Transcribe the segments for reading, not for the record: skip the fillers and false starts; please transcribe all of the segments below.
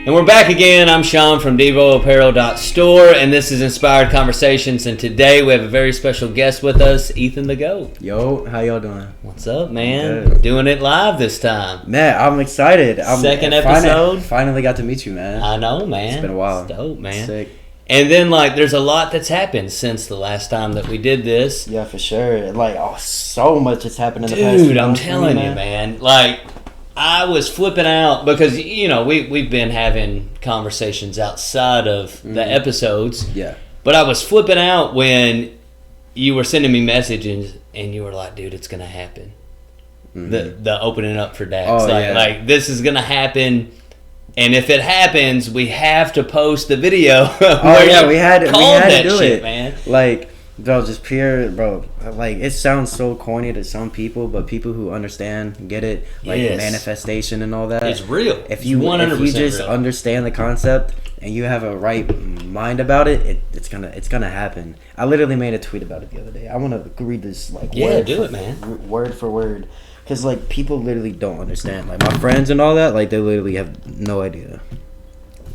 And we're back again. I'm Shawn from DevoApparel.store, and this is Inspired Conversations. And today we have a very special guest with us, Ethan the Goat. Yo, how y'all doing? What's up, man? Doing it live this time. Man, I'm excited. Second episode. Finally got to meet you, man. I know, man. It's been a while. It's dope, man. Sick. And then, there's a lot that's happened since the last time that we did this. Yeah, for sure. So much has happened in the past. Dude, I'm telling you, man. I was flipping out because, we've been having conversations outside of the episodes. Yeah. But I was flipping out when you were sending me messages and you were like, dude, it's going to happen. Mm-hmm. The opening up for Dax. Oh, this is going to happen. And if it happens, we have to post the video. We had to do it, man. Bro, just pure, bro. It sounds so corny to some people, but people who understand, get it, manifestation and all that. It's real. If you just understand the concept and you have a right mind about it, it's gonna happen. I literally made a tweet about it the other day. I want to read this word for word, because people literally don't understand. My friends and all that, they literally have no idea.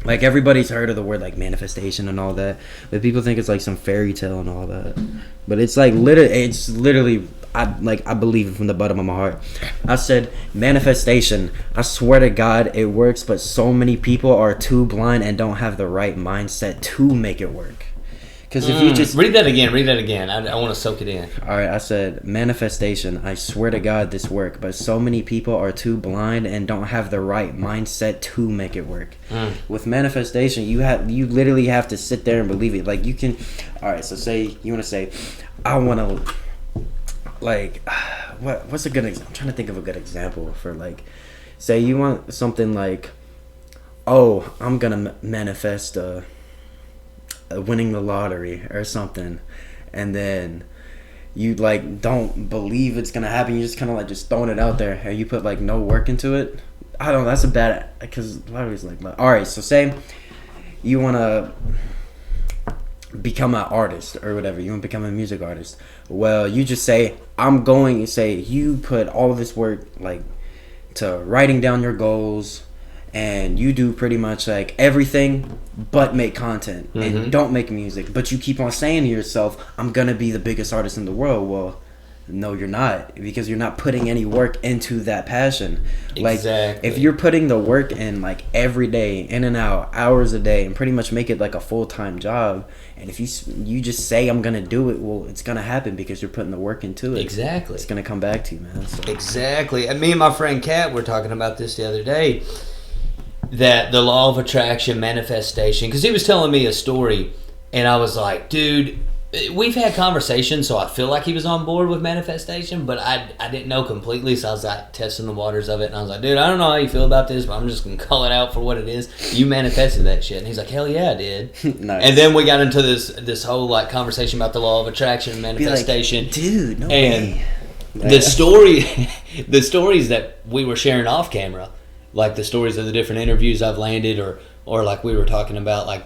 Everybody's heard of the word manifestation and all that, but people think it's some fairy tale and all that. But it's literally I believe it from the bottom of my heart. I said manifestation. I swear to God it works, but so many people are too blind and don't have the right mindset to make it work. Because if you just read that again. I want to soak it in. All right, I said manifestation. I swear to God this work, but so many people are too blind and don't have the right mindset to make it work. With manifestation, you literally have to sit there and believe it. You can. All right, so say you want to say, I want to. What's a good? I'm trying to think of a good example for say you want something oh, I'm gonna manifest winning the lottery or something, and then you don't believe it's gonna happen. You just kind of just throwing it out there and you put no work into it. I don't know, that's a bad, because lottery's all right, so say you want to become an artist or whatever, you want to become a music artist. Well, you just say you put all this work to writing down your goals, and you do pretty much everything but make content and don't make music, but you keep on saying to yourself, I'm gonna be the biggest artist in the world. Well, no, you're not, because you're not putting any work into that passion. Exactly. If you're putting the work in every day, in and out, hours a day, and pretty much make it a full-time job, and if you just say I'm gonna do it, well, it's gonna happen because you're putting the work into it. Exactly. It's gonna come back to you, man. So. Exactly. And me and my friend Kat were talking about this the other day, that the law of attraction, manifestation, because he was telling me a story, and I was like, dude, we've had conversations, so I feel like he was on board with manifestation, but I didn't know completely, so I was testing the waters of it, and I was like, dude, I don't know how you feel about this, but I'm just going to call it out for what it is. You manifested that shit. And he's like, hell yeah, I did. Nice. And then we got into this whole conversation about the law of attraction and manifestation. Dude, no and way. the stories that we were sharing off camera, the stories of the different interviews I've landed, or we were talking about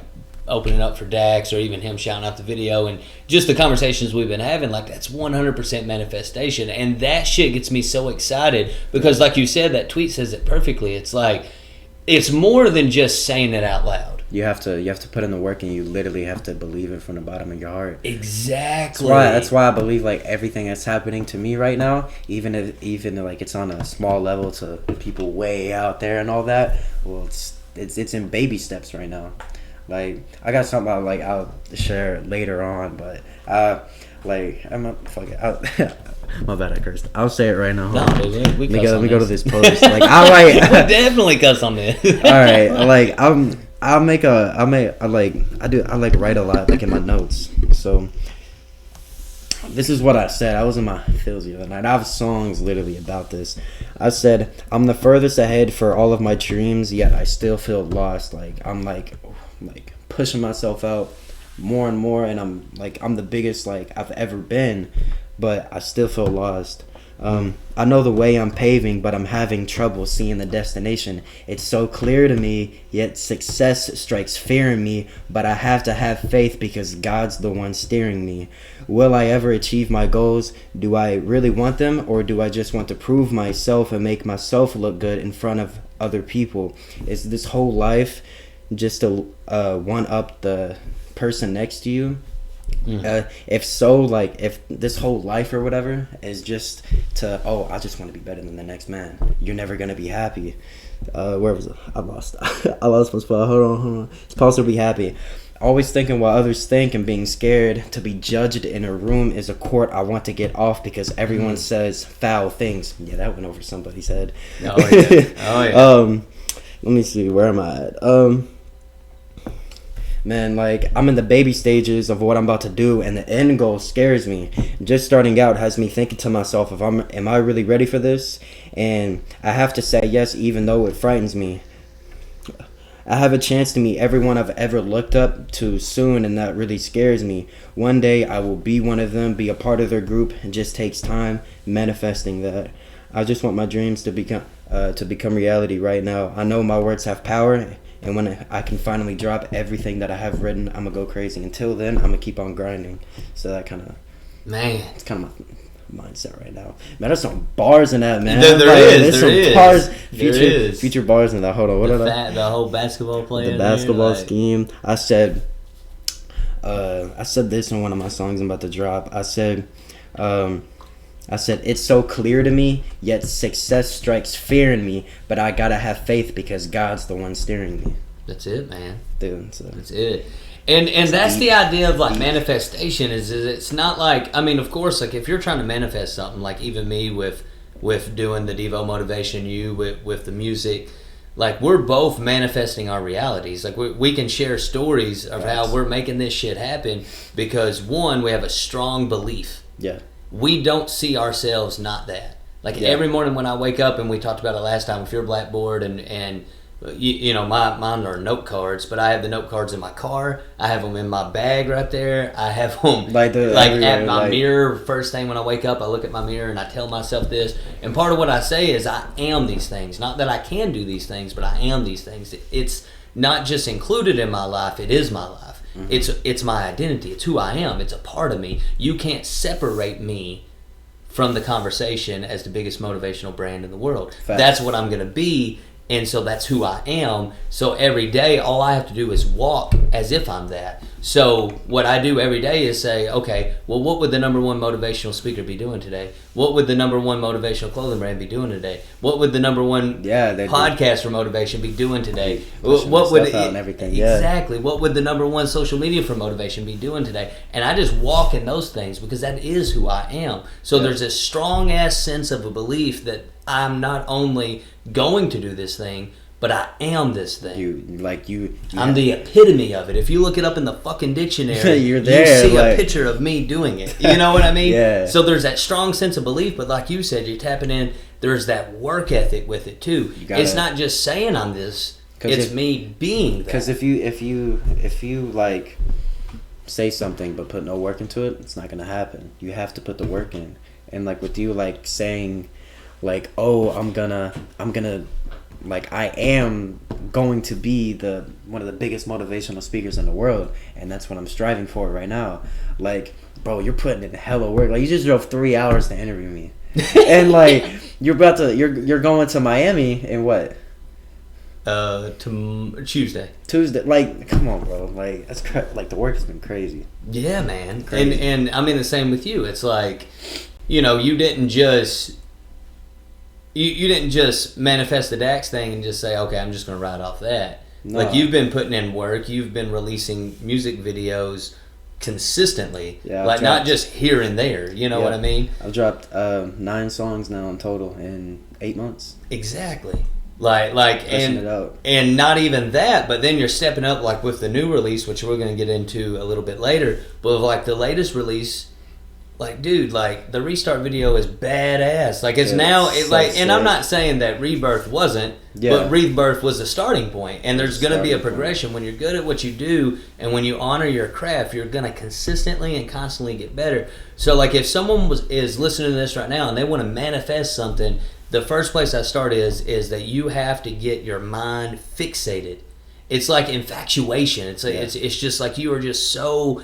opening up for Dax, or even him shouting out the video, and just the conversations we've been having, that's 100% manifestation. And that shit gets me so excited because, like you said, that tweet says it perfectly. It's it's more than just saying it out loud. You have to put in the work, and you literally have to believe it from the bottom of your heart. Exactly. That's why I believe everything that's happening to me right now, even it's on a small level to people way out there and all that. Well, it's in baby steps right now. I got something I'll share later on, but I'm not fucking. My bad, I cursed. I'll say it right now. No, dude, let me go to this post. I definitely cuss on this. All right, I write a lot in my notes. So this is what I said. I was in my feels the other night. I have songs literally about this. I said, I'm the furthest ahead for all of my dreams, yet I still feel lost. I'm pushing myself out more and more, and I'm the biggest I've ever been, but I still feel lost. I know the way I'm paving, but I'm having trouble seeing the destination. It's so clear to me, yet success strikes fear in me, but I have to have faith because God's the one steering me. Will I ever achieve my goals? Do I really want them, or do I just want to prove myself and make myself look good in front of other people. Is this whole life just to one up the person next to you? If so, like, if this whole life or whatever is just to, oh, I just want to be better than the next man, you're never gonna be happy. Where was it? I lost my spot. Hold on. It's possible to be happy. Always thinking what others think and being scared to be judged in a room is a court I want to get off because everyone says foul things. Yeah, that went over somebody's head. Oh yeah. Let me see. Where am I at? Man, like, I'm in the baby stages of what I'm about to do, and the end goal scares me. Just starting out has me thinking to myself, am I really ready for this? And I have to say yes, even though it frightens me. I have a chance to meet everyone I've ever looked up to soon, and that really scares me. One day I will be one of them, be a part of their group. It just takes time manifesting that. I just want my dreams to become reality right now. I know my words have power, and when I can finally drop everything that I have written, I'm going to go crazy. Until then, I'm going to keep on grinding. So that kind of... Man. It's kind of my mindset right now. Man, there's some bars in that, man. There's some bars. There Future bars in that. Hold on. What the whole basketball player. The basketball scheme. I said this in one of my songs I'm about to drop. I said, it's so clear to me, yet success strikes fear in me, but I gotta have faith because God's the one steering me. That's it, man. Dude, so. That's it. And that's the idea of, like, manifestation is it's not like, I mean, of course, like, if you're trying to manifest something, like even me with doing the Devo Motivation, you with the music, like, we're both manifesting our realities. Like, we can share stories of how we're making this shit happen because, one, we have a strong belief. Yeah. We don't see ourselves not that. Like, every morning when I wake up, and we talked about it last time, with your blackboard and you know, mine are note cards, but I have the note cards in my car. I have them in my bag right there. I have them like at my mirror. First thing when I wake up, I look at my mirror and I tell myself this. And part of what I say is I am these things. Not that I can do these things, but I am these things. It's not just included in my life. It is my life. Mm-hmm. It's my identity. It's who I am. It's a part of me. You can't separate me from the conversation as the biggest motivational brand in the world. Facts. That's what I'm going to be. And so that's who I am. So every day, all I have to do is walk as if I'm that. So what I do every day is say, okay, well, what would the number one motivational speaker be doing today? What would the number one motivational clothing brand be doing today? What would the number one podcast for motivation be doing today? What would exactly? What would the number one social media for motivation be doing today? And I just walk in those things because that is who I am. So there's a strong ass sense of a belief that I'm not only going to do this thing, but I am this thing. I'm the epitome of it. If you look it up in the fucking dictionary, you're there. You see a picture of me doing it. You know what I mean? Yeah. So there's that strong sense of belief, but like you said, you're tapping in. There's that work ethic with it too. It's not just saying I'm this. It's me being that. Because if you like say something but put no work into it, it's not gonna happen. You have to put the work in. And like with you, like saying, like, oh, I'm gonna like, I am going to be one of the biggest motivational speakers in the world, and that's what I'm striving for right now. Like, bro, you're putting in hella work. Like, you just drove 3 hours to interview me, and like, you're going to Miami in what? Tuesday. Like, come on, bro. Like, that's like, the work has been crazy. Yeah, man. And I mean the same with you. It's like, you know, you didn't just manifest the Dax thing and just say, okay, I'm just going to ride off that. No. Like, you've been putting in work. You've been releasing music videos consistently. Yeah, like, not just here and there. You know what I mean? I've dropped 9 songs now in total in 8 months. Exactly. And not even that, but then you're stepping up, like, with the new release, which we're going to get into a little bit later. But with, like, the latest release, like, dude, like, the Restart video is badass. Like, it's and I'm not saying that Rebirth wasn't, but Rebirth was the starting point. And there's going to be a progression. When you're good at what you do and when you honor your craft, you're going to consistently and constantly get better. So, like, if someone is listening to this right now and they want to manifest something, the first place I start is that you have to get your mind fixated. It's like infatuation. It's just like you are just so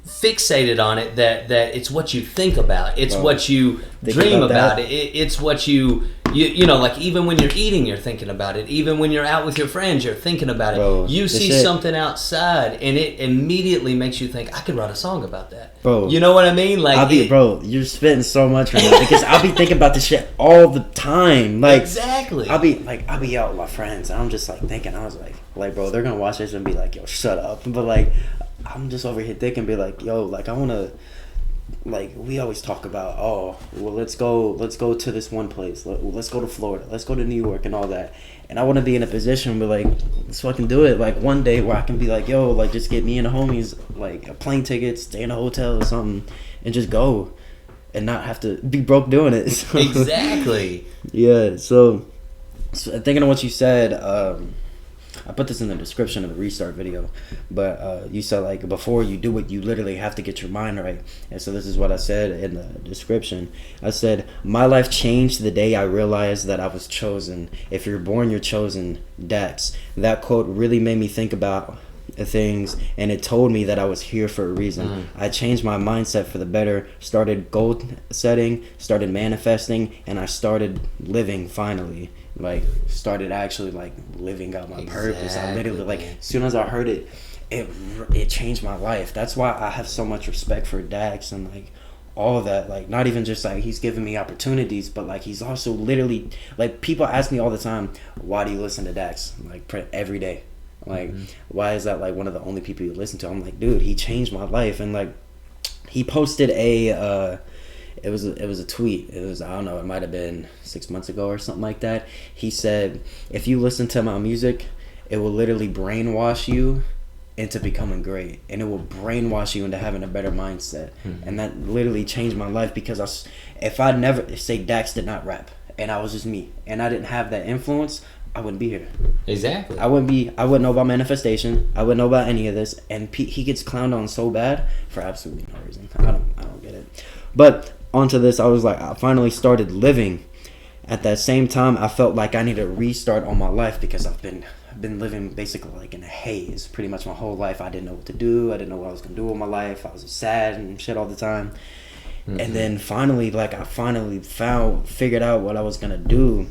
fixated on it that it's what you think about. It's what you dream about. It's what you You know, like even when you're eating, you're thinking about it. Even when you're out with your friends, you're thinking about it. Bro, you see something outside, and it immediately makes you think, I could write a song about that. Bro, you know what I mean? Like, bro, you're spitting so much right now because I'll be thinking about this shit all the time. Like, exactly. I'll be out with my friends, and I'm just like thinking. I was like, bro, they're gonna watch this and be like, yo, shut up. But like, I'm just over here thinking, be like, yo, like I wanna. Like we always talk about, oh well, let's go to this one place, let's go to Florida, let's go to New York and all that, and I want to be in a position where like let's fucking do it, like one day where I can be like, yo, like just get me and the homies like a plane ticket, stay in a hotel or something, and just go and not have to be broke doing it. So, exactly. Yeah, so thinking of what you said, I put this in the description of the restart video, but you said like before you do it, you literally have to get your mind right. And so this is what I said in the description. I said, my life changed the day I realized that I was chosen. If you're born, you're chosen. Dax. That quote really made me think about things, and it told me that I was here for a reason. I changed my mindset for the better, started goal setting, started manifesting, and I started living finally. Like started actually like living out my purpose. I literally like as soon as I heard it, it changed my life. That's why I have so much respect for Dax and like all of that. Like not even just like he's giving me opportunities, but like he's also literally like people ask me all the time, why do you listen to Dax like every day? Like why is that like one of the only people you listen to? I'm like, dude, he changed my life. And like he posted it was a tweet. It was, I don't know, it might have been 6 months ago or something like that. He said, if you listen to my music, it will literally brainwash you into becoming great, and it will brainwash you into having a better mindset. And that literally changed my life because if I never say Dax did not rap and I was just me and I didn't have that influence, I wouldn't be here. Exactly. I wouldn't know about manifestation. I wouldn't know about any of this. And he gets clowned on so bad for absolutely no reason. I don't get it. But onto this, I was like, I finally started living. At that same time, I felt like I needed a restart on my life because I've been living basically like in a haze pretty much my whole life. I didn't know what to do. I didn't know what I was gonna do with my life. I was sad and shit all the time. And then finally, like I figured out what I was gonna do,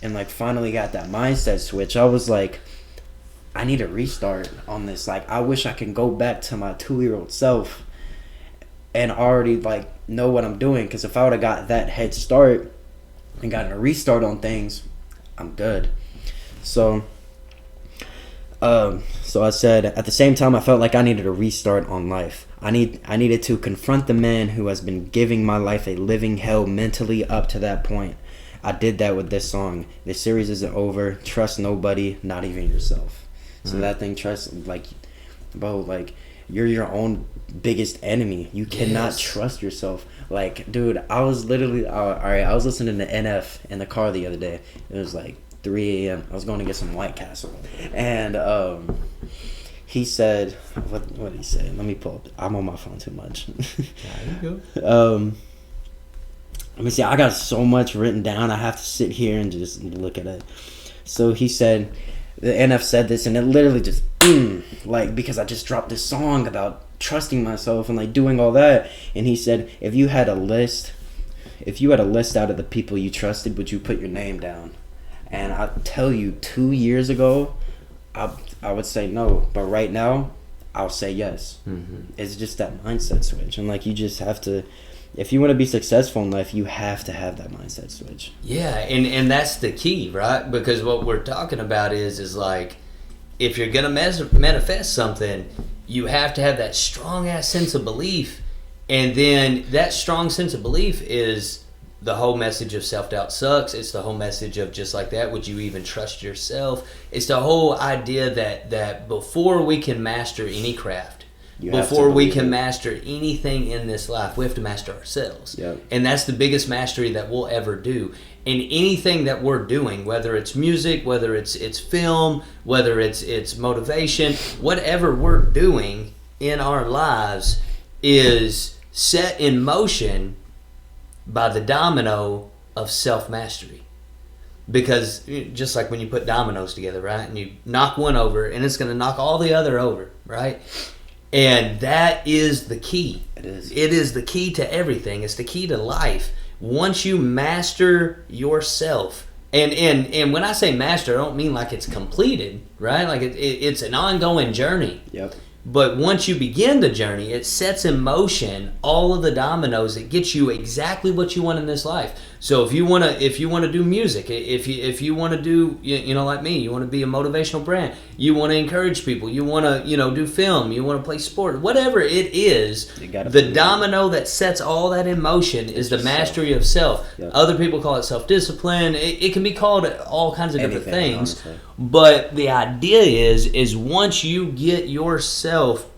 and like finally got that mindset switch. I was like, I need a restart on this. Like I wish I could go back to my 2-year-old self and already like know what I'm doing, because if I would have got that head start and gotten a restart on things, I'm good. So I said at the same time I felt like I needed a restart on life. I needed to confront the man who has been giving my life a living hell mentally up to that point. I did that with this song. This series isn't over. Trust nobody, not even yourself. So that thing, trust, like, bro, like you're your own biggest enemy. You cannot trust yourself. Like, dude, I was literally I was listening to NF in the car the other day. It was like 3 a.m. I was going to get some White Castle, and he said, what did he say? Let me pull up. I'm on my phone too much. There you go. Let me see. I got so much written down. I have to sit here and just look at it. So he said, the NF said this, and it literally just like, because I just dropped this song about trusting myself and like doing all that. And he said, if you had a list out of the people you trusted, would you put your name down? And I tell you, 2 years ago, I would say no, but right now I'll say yes. It's just that mindset switch. And like, you just have to, if you want to be successful in life, you have to have that mindset switch. Yeah, and that's the key, right? Because what we're talking about is like, if you're going to manifest something, you have to have that strong-ass sense of belief. And then that strong sense of belief is the whole message of self-doubt sucks. It's the whole message of just like that, would you even trust yourself? It's the whole idea that before we can master any craft, before we can master anything in this life, we have to master ourselves. Yep. And that's the biggest mastery that we'll ever do. And anything that we're doing, whether it's music, whether it's film, whether it's motivation, whatever we're doing in our lives is set in motion by the domino of self-mastery. Because just like when you put dominoes together, right? And you knock one over, and it's going to knock all the other over, right? And that is the key. It is the key to everything. It's the key to life. once you master yourself, and when I say master, I don't mean like it's completed, right? Like it's an ongoing journey. Yep. But once you begin the journey, it sets in motion all of the dominoes that get you exactly what you want in this life. So if you want to do music, if you want to do, like me, you want to be a motivational brand, you want to encourage people, you want to, do film, you want to play sport, whatever it is, the domino that sets all that in motion is the mastery of self. Yep. Other people call it self-discipline. It can be called all kinds of different things. Honestly. But the idea is once you get yourself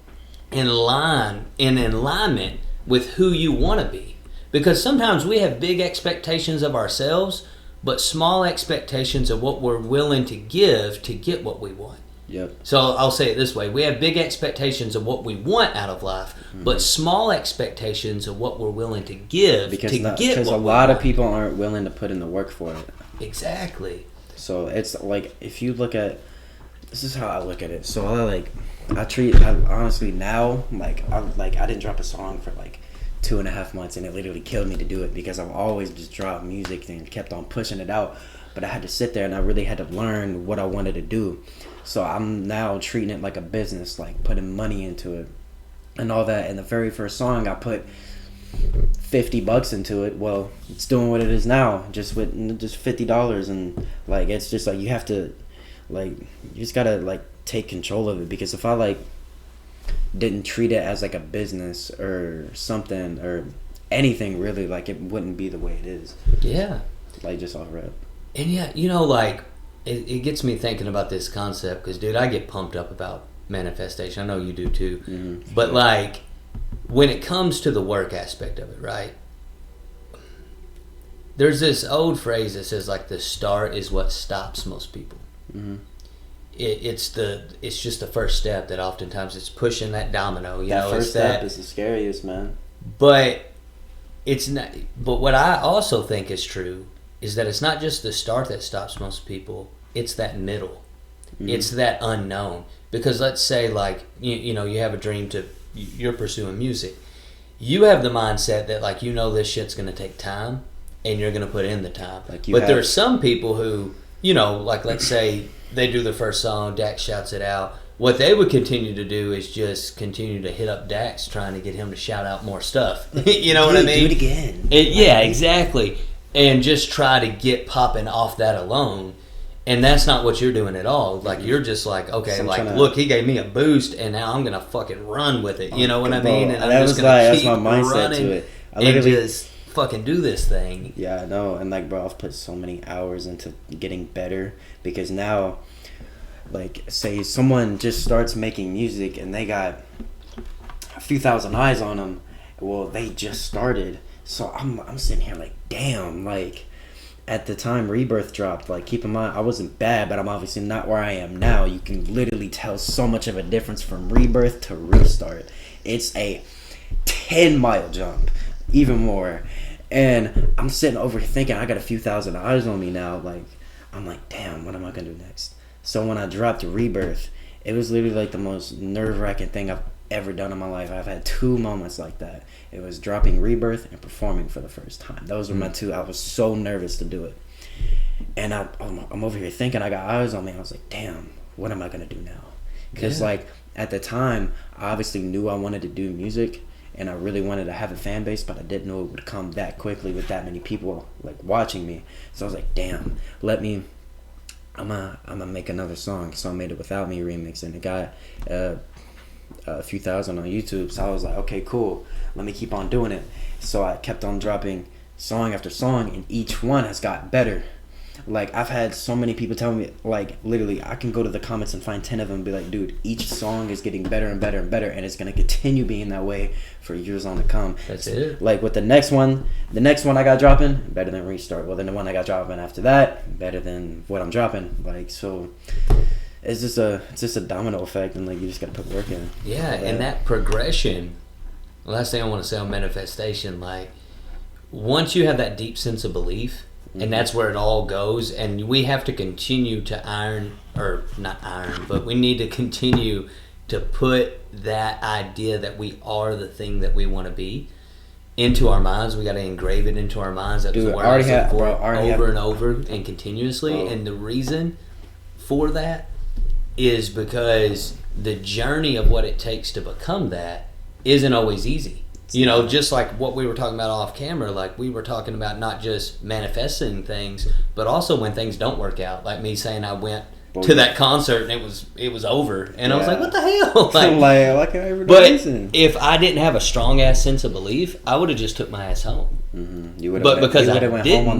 in alignment with who you want to be. Because sometimes we have big expectations of ourselves, but small expectations of what we're willing to give to get what we want. Yep. So I'll say it this way. We have big expectations of what we want out of life, but small expectations of what we're willing to give to get what we want. Because a lot of people aren't willing to put in the work for it. Exactly. So it's like, if you look at, this is how I look at it. So I honestly now, I didn't drop a song for 2.5 months, and it literally killed me to do it because I've always just dropped music and kept on pushing it out. But I had to sit there and I really had to learn what I wanted to do. So I'm now treating it like a business, like putting money into it and all that. And the very first song, I put $50 into it. Well, it's doing what it is now, just with just $50, and it's just you have to you just gotta take control of it, because if I didn't treat it as a business or something or anything really, it wouldn't be the way it is. Yeah. Just off rip. And yeah, it gets me thinking about this concept because, dude, I get pumped up about manifestation. I know you do too. Mm-hmm. But when it comes to the work aspect of it, right? There's this old phrase that says the start is what stops most people. Mm-hmm. It's just the first step that oftentimes it's pushing that domino. That first step is the scariest, man. But it's not. But what I also think is true is that it's not just the start that stops most people. It's that middle. Mm-hmm. It's that unknown. Because let's say you have a dream you're pursuing music. You have the mindset that this shit's gonna take time, and you're gonna put in the time. But there are some people who let's say they do their first song, Dax shouts it out. What they would continue to do is just continue to hit up Dax, trying to get him to shout out more stuff. You know what I mean? Do it again. Yeah, exactly. And just try to get popping off that alone. And that's not what you're doing at all. You're just okay, look, he gave me a boost, and now I'm going to fucking run with it. You know what I mean? And I'm just going to keep running to it. And just fucking do this thing. Yeah, I know. And bro, I've put so many hours into getting better, because now, say someone just starts making music and they got a few thousand eyes on them. Well, they just started. So I'm sitting here damn, at the time Rebirth dropped, keep in mind, I wasn't bad, but I'm obviously not where I am now. You can literally tell so much of a difference from Rebirth to Restart. It's a 10-mile jump, even more. And I'm sitting over here thinking I got a few thousand eyes on me now. I'm damn, what am I going to do next? So when I dropped Rebirth, it was literally the most nerve-wracking thing I've ever done in my life. I've had 2 moments like that. It was dropping Rebirth and performing for the first time. Those were my two. I was so nervous to do it. And I'm over here thinking I got eyes on me. I was damn, what am I going to do now? Because at the time, I obviously knew I wanted to do music, and I really wanted to have a fan base, but I didn't know it would come that quickly with that many people watching me. So I was damn, I'm gonna make another song. So I made it Without Me remix, and it got a few thousand on YouTube. So I was okay, cool, let me keep on doing it. So I kept on dropping song after song, and each one has got better. I've had so many people tell me, literally, I can go to the comments and find 10 of them and be dude, each song is getting better and better and better, and it's going to continue being that way for years on to come. That's it. With the next one I got dropping, better than Restart. Well, then the one I got dropping after that, better than what I'm dropping. So it's just a domino effect, and you just got to put work in. Yeah, and that progression, the last thing I want to say on manifestation, once you have that deep sense of belief, and that's where it all goes, and we have to continue to but we need to continue to put that idea that we are the thing that we want to be into our minds. We got to engrave it into our minds. That Dude, the word already I look have- for bro, already over have- and over and continuously. Bro. And the reason for that is because the journey of what it takes to become that isn't always easy. You know, just like what we were talking about off camera, like we were talking about not just manifesting things, but also when things don't work out. Like me saying I went to that concert and it was over, and I was like, "What the hell?" Like I ever but listen. if I didn't have a strong ass sense of belief, I would have just took my ass home. Mm-hmm. You would But because I went didn't- home on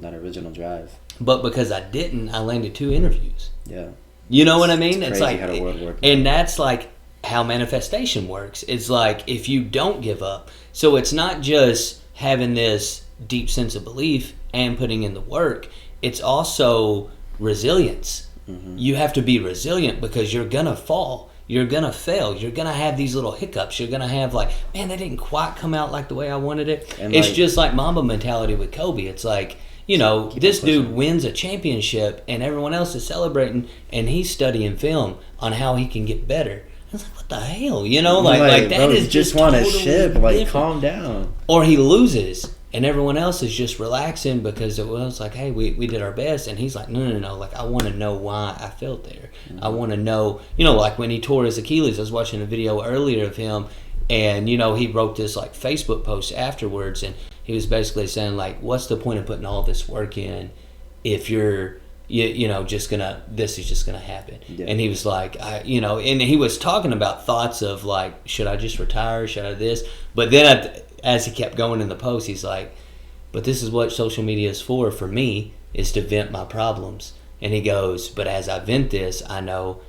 that original drive. But because I didn't, I landed 2 interviews. Yeah. You know what I mean? It's It's crazy like, how the world works. and that's like how manifestation works. It's like if you don't give up. So it's not just having this deep sense of belief and putting in the work. It's also resilience. Mm-hmm. You have to be resilient because you're gonna fall. You're gonna fail. You're gonna have these little hiccups. You're gonna have like, man, that didn't quite come out like the way I wanted it. And it's like- just like Mamba mentality with Kobe. It's like, you know, Keep this on pushing. dude wins a championship and everyone else is celebrating and he's studying film on how he can get better. I was like, what the hell? You know, like that bro, is you just want a totally ship. Like, different. calm down. Or he loses and everyone else is just relaxing because it was like, hey, we did our best. And he's like, no. Like, I want to know why I felt there. Mm-hmm. I want to know, you know, like when he tore his Achilles, I was watching a video earlier of him and, you know, he wrote this like Facebook post afterwards and he was basically saying like, what's the point of putting all this work in if you're, you know, just gonna, this is just gonna happen. Yeah. And he was like, you know, and he was talking about thoughts of like, should I just retire? Should I this? But then as he kept going in the post, he's like, but this is what social media is for me, is to vent my problems. And he goes, but as I vent this, I know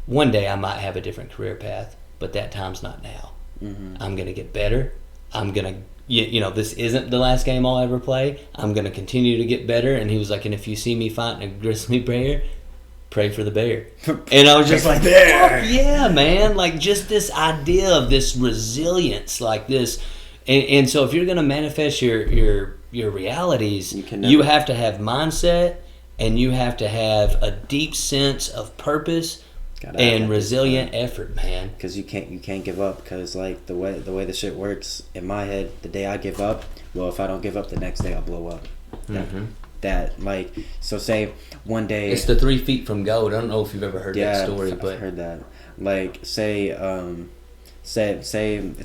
one day I might have a different career path, but that time's not now. Mm-hmm. I'm going to get better. I'm going to, you know, this isn't the last game I'll ever play. I'm going to continue to get better. And he was like, and if you see me fighting a grizzly bear, pray for the bear. And I was just like, bear. fuck yeah, man. Like just this idea of this resilience, like this. And so if you're going to manifest your realities, you have to have mindset and you have to have a deep sense of purpose and resilient effort, man. Because you can't give up. Because like the way the shit works in my head, the day I give up, well, if I don't give up, the next day I'll blow up. That like, so say one day It's the 3 feet from gold. I don't know if you've ever heard that story, I've but heard that. Like say it's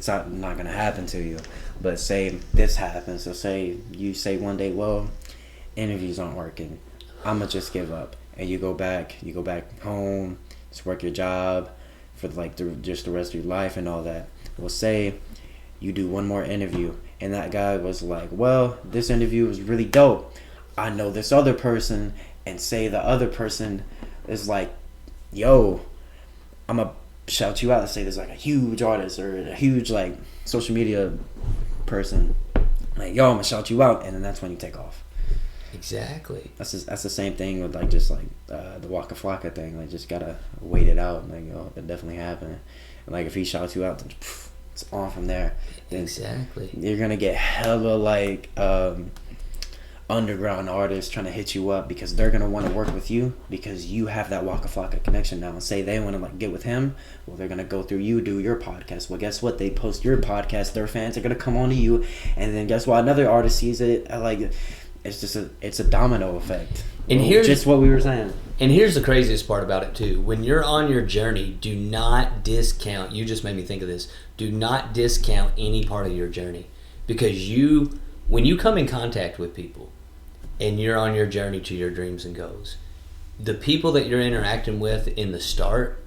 not gonna happen to you, but say this happens. So say you say one day, well, interviews aren't working, I'ma just give up, and you go back home, just work your job for like just the rest of your life and all that. Well, say you do one more interview and that guy was like, well, this interview was really dope, I know this other person, and say the other person is like, yo, I'm gonna shout you out and say there's like a huge artist or a huge like social media person, like, yo, I'm gonna shout you out, and then that's when you take off. exactly. That's the same thing with like just like the Waka Flocka thing. Like just gotta wait it out. Like, oh, it definitely happened. And like if he shouts you out, then it's on from there. Then Exactly. you're gonna get hella like underground artists trying to hit you up because they're gonna want to work with you because you have that Waka Flocka connection now. And say they want to like get with him, well, they're gonna go through you, do your podcast. Well, guess what? They post your podcast. Their fans are gonna come on to you, and then guess what? Another artist sees it. Like, it's a domino effect. And here's just what we were saying. And here's the craziest part about it too. When you're on your journey, do not discount. You just made me think of this. Do not discount any part of your journey, because when you come in contact with people, and you're on your journey to your dreams and goals, the people that you're interacting with in the start,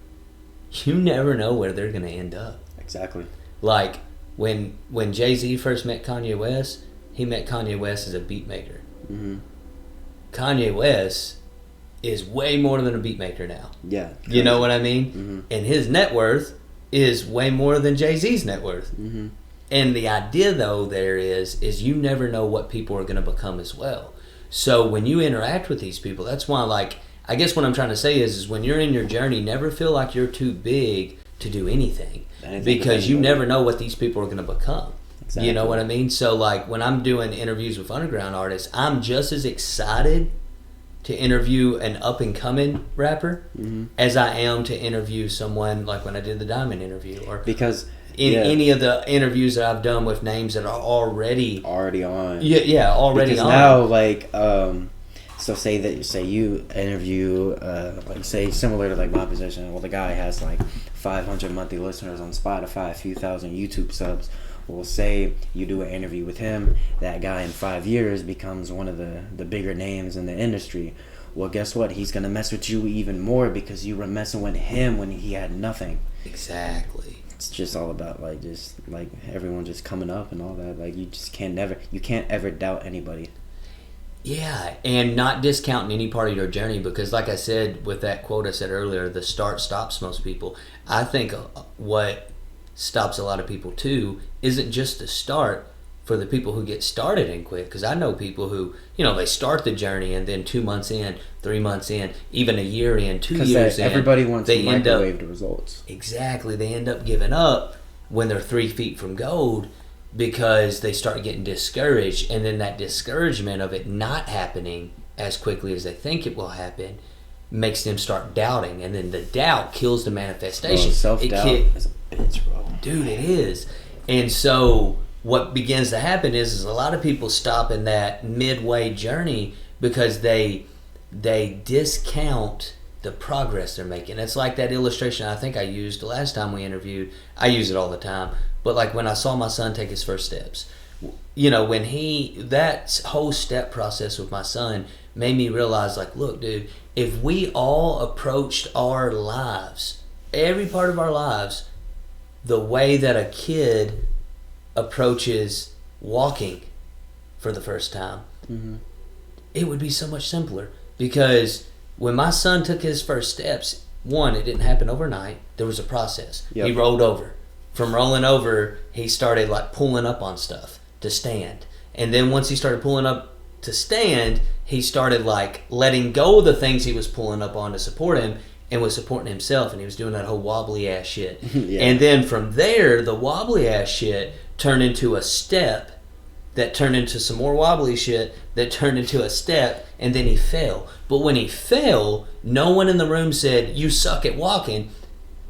you never know where they're going to end up. Exactly. Like when Jay-Z first met Kanye West, he met Kanye West as a beat maker. Mm-hmm. Kanye West is way more than a beat maker now. Yeah. You know what I mean? Mm-hmm. And his net worth is way more than Jay-Z's net worth. Mm-hmm. And the idea though there is you never know what people are going to become as well. So when you interact with these people, that's why, like, I guess what I'm trying to say is when you're in your journey, never feel like you're too big to do anything because you never know what these people are going to become. Exactly. You know what I mean? So like when I'm doing interviews with underground artists, I'm just as excited to interview an up and coming rapper as I am to interview someone like when I did the Diamond interview. Or because in Yeah. any of the interviews that I've done with names that are already on. Yeah, already because on. now, like, so say you interview, like, say similar to like my position. Well, the guy has like 500 monthly listeners on Spotify, a few thousand YouTube subs. Well, say you do an interview with him, that guy in 5 years becomes one of the bigger names in the industry. Well, guess what? He's gonna mess with you even more because you were messing with him when he had nothing. Exactly. It's just all about like just like everyone just coming up and all that. Like you can't ever doubt anybody. Yeah, and not discounting any part of your journey because, like I said with that quote I said earlier, the start stops most people. I think what stops a lot of people too isn't just the start for the people who get started and quit. Because I know people who, they start the journey and then 2 months in, 3 months in, even a year in, 2 years in. Everybody wants microwaved results. Exactly. They end up giving up when they're 3 feet from gold because they start getting discouraged. And then that discouragement of it not happening as quickly as they think it will happen makes them start doubting. And then the doubt kills the manifestation. Self-doubt is a bitch, bro. Dude, it is. And so what begins to happen is a lot of people stop in that midway journey because they discount the progress they're making. It's like that illustration I think I used the last time we interviewed. I use it all the time. But like when I saw my son take his first steps, when that whole step process with my son made me realize, like, look, dude, if we all approached our lives, every part of our lives, the way that a kid approaches walking for the first time, it would be so much simpler. Because when my son took his first steps, one, it didn't happen overnight. There was a process. Yep. He rolled over. From rolling over, he started like pulling up on stuff to stand. And then once he started pulling up to stand, he started like letting go of the things he was pulling up on to support him and was supporting himself. And he was doing that whole wobbly ass shit. Yeah. And then from there, the wobbly ass shit turned into a step that turned into some more wobbly shit that turned into a step, and then he fell. But when he fell, no one in the room said, "You suck at walking."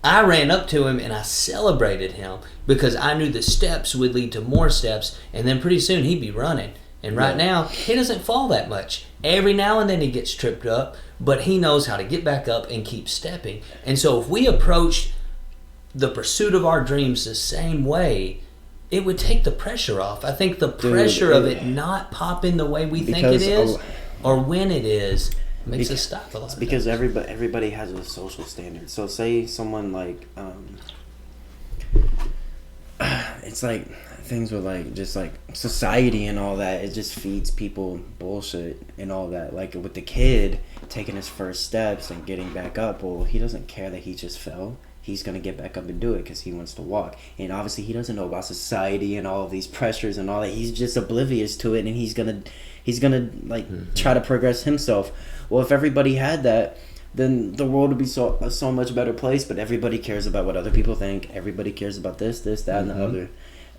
I ran up to him and I celebrated him because I knew the steps would lead to more steps, and then pretty soon he'd be running. And right now, he doesn't fall that much. Every now and then he gets tripped up, but he knows how to get back up and keep stepping. And so if we approached the pursuit of our dreams the same way, it would take the pressure off. I think the pressure of it not popping the way we think it is, or when it is, makes us stop a lot. It's because everybody has a social standard. So say someone like, it's like things with like just like society and all that. It just feeds people bullshit and all that. Like with the kid taking his first steps and getting back up, well, he doesn't care that he just fell. He's going to get back up and do it because he wants to walk. And obviously he doesn't know about society and all of these pressures and all that. He's just oblivious to it, and he's going to like try to progress himself. Well, if everybody had that, then the world would be so much better place. But everybody cares about what other people think. Everybody cares about this, that, and the other.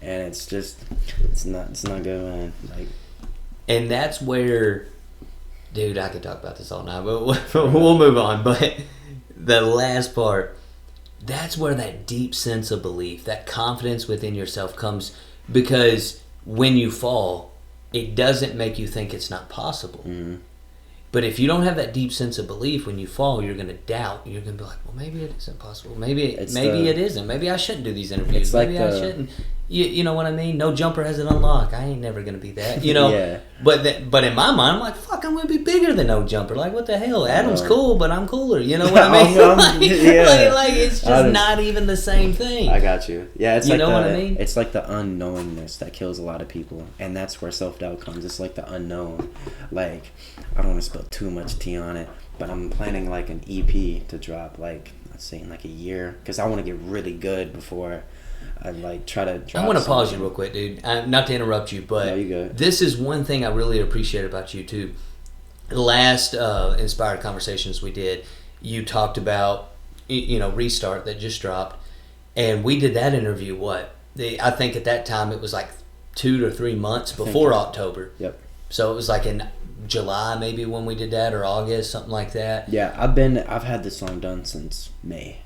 And it's just, it's not good, man. Like, and that's where, dude, I could talk about this all night, but we'll move on. But the last part, that's where that deep sense of belief, that confidence within yourself comes, because when you fall, it doesn't make you think it's not possible. But if you don't have that deep sense of belief, when you fall, you're going to doubt. You're going to be like, well, maybe it isn't possible. Maybe it isn't. Maybe I shouldn't do these interviews. Maybe I shouldn't. You know what I mean? No jumper has an unlock. I ain't never going to be that. Yeah. But in my mind, I'm like, fuck, I'm going to be bigger than no jumper. Like, what the hell? Adam's cool, but I'm cooler. You know what I mean? like, it's just not even the same thing. I got you. Yeah, it's you like know what I mean? It's like the unknowingness that kills a lot of people. And that's where self-doubt comes. It's like the unknown. Like, I don't want to spill too much tea on it, but I'm planning like an EP to drop, like, let's say in like a year, because I want to get really good before I like try to drop. I want to pause you real quick, dude. Not to interrupt you, but this is one thing I really appreciate about you too. The last Inspired Conversations we did, you talked about Restart that just dropped, and we did that interview. I think at that time it was like 2 to 3 months before October. Yep. So it was like in July maybe when we did that, or August, something like that. Yeah, I've had this song done since May.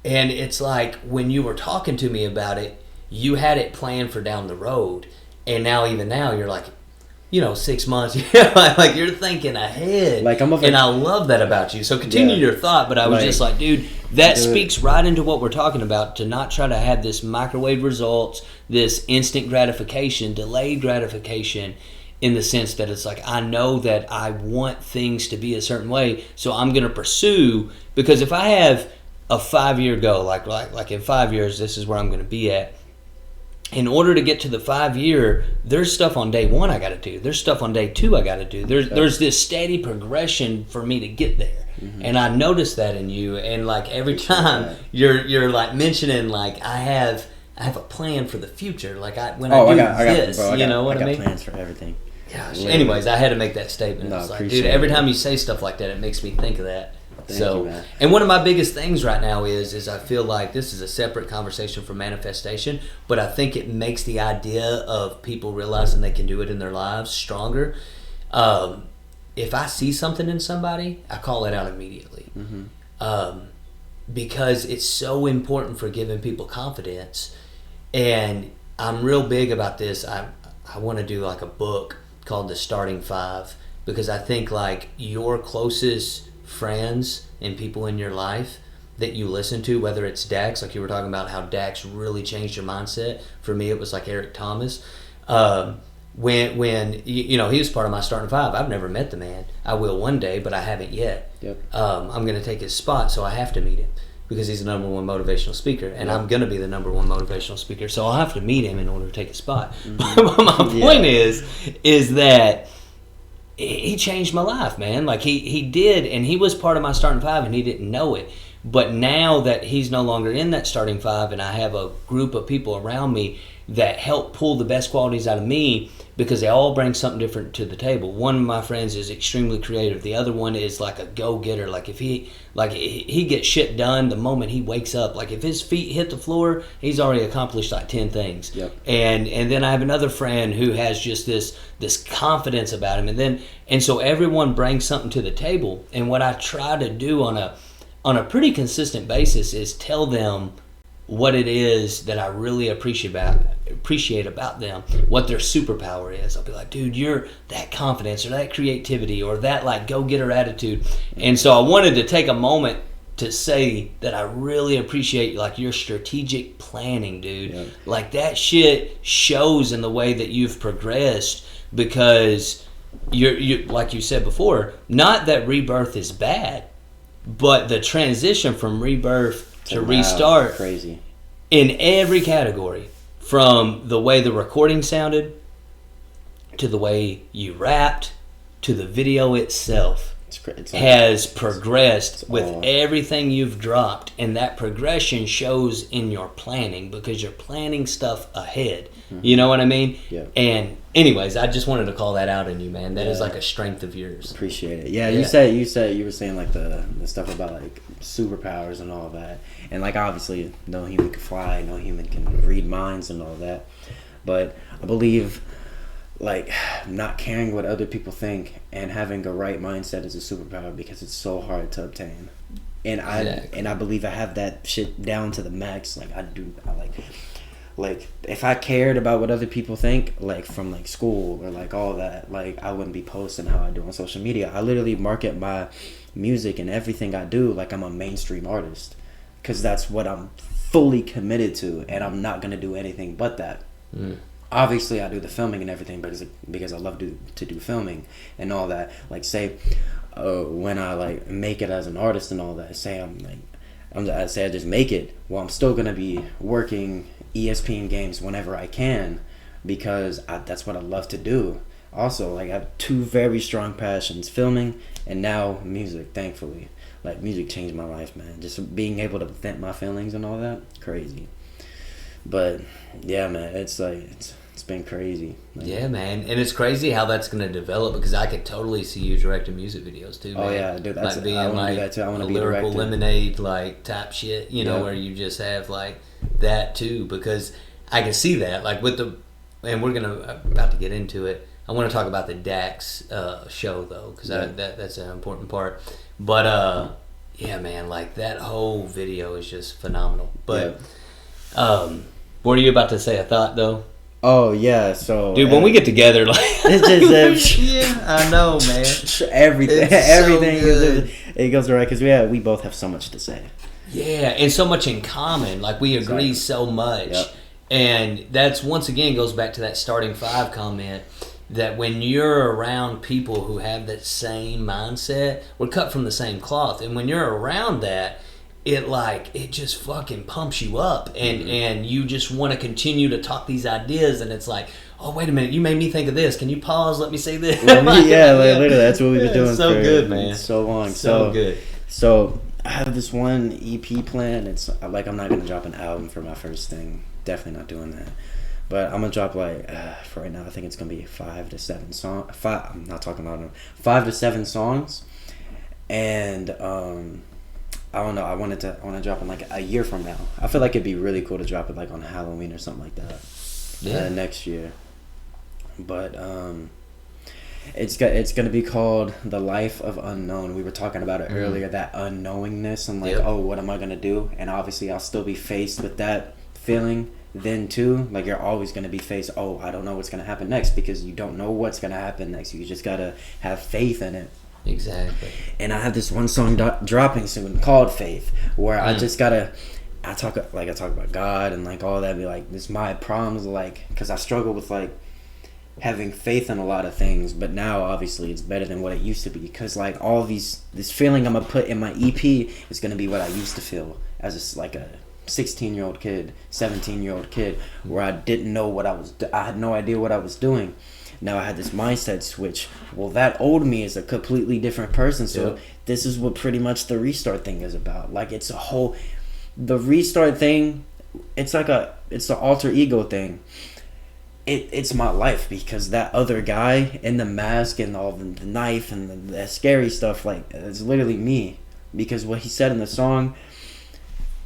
And it's like when you were talking to me about it, you had it planned for down the road, and even now you're like, 6 months, like you're thinking ahead. Like and I love that about you. So continue your thought, but I was just like, dude, that speaks right into what we're talking about, to not try to have this microwave results, this instant gratification, delayed gratification, in the sense that it's like, I know that I want things to be a certain way, so I'm going to pursue, because if I have a 5-year goal, like in 5 years, this is where I'm going to be at. In order to get to the 5-year, there's stuff on day 1 I got to do. There's stuff on day 2 I got to do. There's this steady progression for me to get there. Mm-hmm. And I noticed that in you. And like every time you're like mentioning, like, I have a plan for the future. Like I got plans for everything. Gosh. Anyways, I had to make that statement. It's like, dude, every time you say stuff like that, it makes me think of that. Thank you, man. And one of my biggest things right now is I feel like this is a separate conversation from manifestation, but I think it makes the idea of people realizing they can do it in their lives stronger. If I see something in somebody, I call it out immediately. Mm-hmm. Because it's so important for giving people confidence. And I'm real big about this. I want to do like a book called The Starting Five, because I think like your closest friends and people in your life that you listen to, whether it's Dax, like you were talking about how Dax really changed your mindset. For me, it was like Eric Thomas. When he was part of my Starting Five. I've never met the man. I will one day, but I haven't yet. Yep. I'm going to take his spot, so I have to meet him, because he's the number one motivational speaker, and I'm going to be the number one motivational speaker, so I'll have to meet him in order to take his spot. Mm-hmm. But my point is that he changed my life, man. Like he did, and he was part of my Starting Five, and he didn't know it. But now that he's no longer in that Starting Five, and I have a group of people around me that help pull the best qualities out of me, because they all bring something different to the table. One of my friends is extremely creative. The other one is like a go-getter. Like if he gets shit done the moment he wakes up. Like if his feet hit the floor, he's already accomplished like 10 things. Yep. And then I have another friend who has just this confidence about him. And so everyone brings something to the table. And what I try to do on a pretty consistent basis is tell them what it is that I really appreciate about them, what their superpower is. I'll be like, dude, you're that confidence or that creativity or that like go-getter attitude. And so I wanted to take a moment to say that I really appreciate like your strategic planning, dude. Yep. Like that shit shows in the way that you've progressed, because you're like you said before, not that rebirth is bad, but the transition from rebirth to restart, crazy, in every category, from the way the recording sounded to the way you rapped to the video itself, has progressed with everything you've dropped, and that progression shows in your planning, because you're planning stuff ahead. Mm-hmm. You know what I mean? Yeah. And anyways, I just wanted to call that out in you, man. That is like a strength of yours. Appreciate it. Yeah, you were saying like the stuff about like superpowers and all that, and like obviously no human can fly, no human can read minds and all that, but I believe like not caring what other people think and having a right mindset is a superpower, because it's so hard to obtain. And I believe I have that shit down to the max. Like I like if I cared about what other people think, like from like school or like all that, like I wouldn't be posting how I do on social media. I literally market my music and everything I do like I'm a mainstream artist, because that's what I'm fully committed to, and I'm not gonna do anything but that. Obviously I do the filming and everything because I love to do filming and all that. Like say when I like make it as an artist and all that, say I just make it, well I'm still gonna be working ESPN games whenever I can, because that's what I love to do. Also, like I have two very strong passions, filming and now music. Thankfully, like music changed my life, man. Just being able to vent my feelings and all that, crazy. But yeah, man, it's been crazy. Like, yeah, man, and it's crazy how that's gonna develop, because I could totally see you directing music videos too, man. Oh yeah, dude, like being I want to do that too. I want to be lyrical lemonade like type shit, you know, where you just have like that too, because I can see that like with and we're about to get into it. I want to talk about the Dax show though, because that's an important part. But yeah, man, like that whole video is just phenomenal. But Were you about to say a thought though? Oh yeah, so Dude, when we get together, like it's just yeah, I know, man. everything, It's so everything. good. It goes right because we both have so much to say. Yeah, and so much in common. Like we agree so much, and that's once again goes back to that starting five comment. That when you're around people who have that same mindset, we're cut from the same cloth, and when you're around that, it just fucking pumps you up, and you just want to continue to talk these ideas, and it's like, oh wait a minute, you made me think of this. Can you pause? Let me say this. Literally, that's what we've been doing. So for good, man. So long. So good. So I have this one EP plan. It's like I'm not gonna drop an album for my first thing. Definitely not doing that. But I'm gonna drop for right now. I think it's gonna be 5 to 7 songs. I'm not talking about them. 5 to 7 songs, and I don't know. I want to drop it like a year from now. I feel like it'd be really cool to drop it like on Halloween or something like that. Yeah. Next year. But it's gonna be called The Life of Unknown. We were talking about it earlier. That unknowingness and oh, what am I gonna do? And obviously, I'll still be faced with that feeling then too. Like you're always gonna be faced. Oh, I don't know what's gonna happen next because you don't know what's gonna happen next. You just gotta have faith in it. Exactly. And I have this one song dropping soon called Faith, where I just gotta. I talk about God and like all that. Be like, this my problems, like, because I struggle with like having faith in a lot of things, but now obviously it's better than what it used to be because like all this feeling I'm gonna put in my EP is gonna be what I used to feel as like a 16-year-old kid, 17-year-old kid, where I didn't know what I had no idea what I was doing. Now I had this mindset switch. Well, that old me is a completely different person. So this is what pretty much the restart thing is about. Like it's the restart thing. It's like it's the alter ego thing. It's my life because that other guy in the mask and all the knife and the scary stuff, like it's literally me. Because what he said in the song,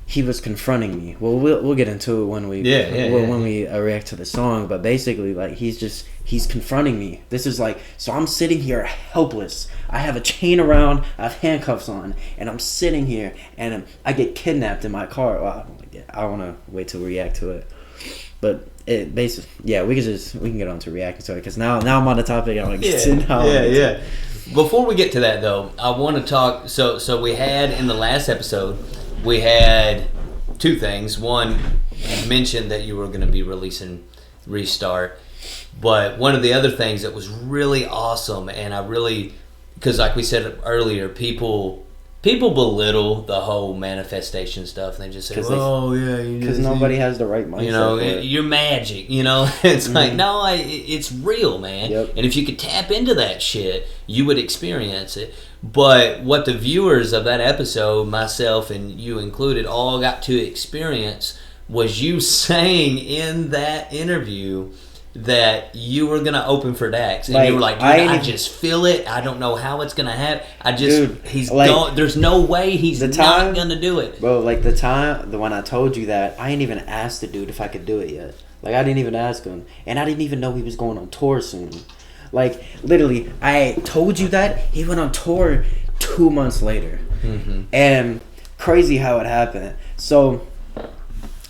he was confronting me. Well, we'll get into it when we react to the song. But basically, like he's confronting me. This is like, so I'm sitting here helpless. I have a chain around, I have handcuffs on, and I'm sitting here, and I get kidnapped in my car. Well, I want to wait till we react to it. But it basically, we can get on to reacting to it because now I'm on the topic. I'm like, Before we get to that though, I want to talk. So we had in the last episode. We had two things. One, you mentioned that you were going to be releasing Restart. But one of the other things that was really awesome, and I really, because like we said earlier, people belittle the whole manifestation stuff. They just say, because nobody has the right mindset. You know, you're magic. You know, it's like, no, it's real, man. Yep. And if you could tap into that shit, you would experience it. But what the viewers of that episode, myself and you included, all got to experience was you saying in that interview that you were going to open for Dax. And you were like, dude, I just feel it. I don't know how it's going to happen. There's no way he's not going to do it. Bro, like the one I told you that, I ain't even asked the dude if I could do it yet. Like, I didn't even ask him. And I didn't even know he was going on tour soon. Like, literally, I told you that. He went on tour 2 months later. Mm-hmm. And crazy how it happened. So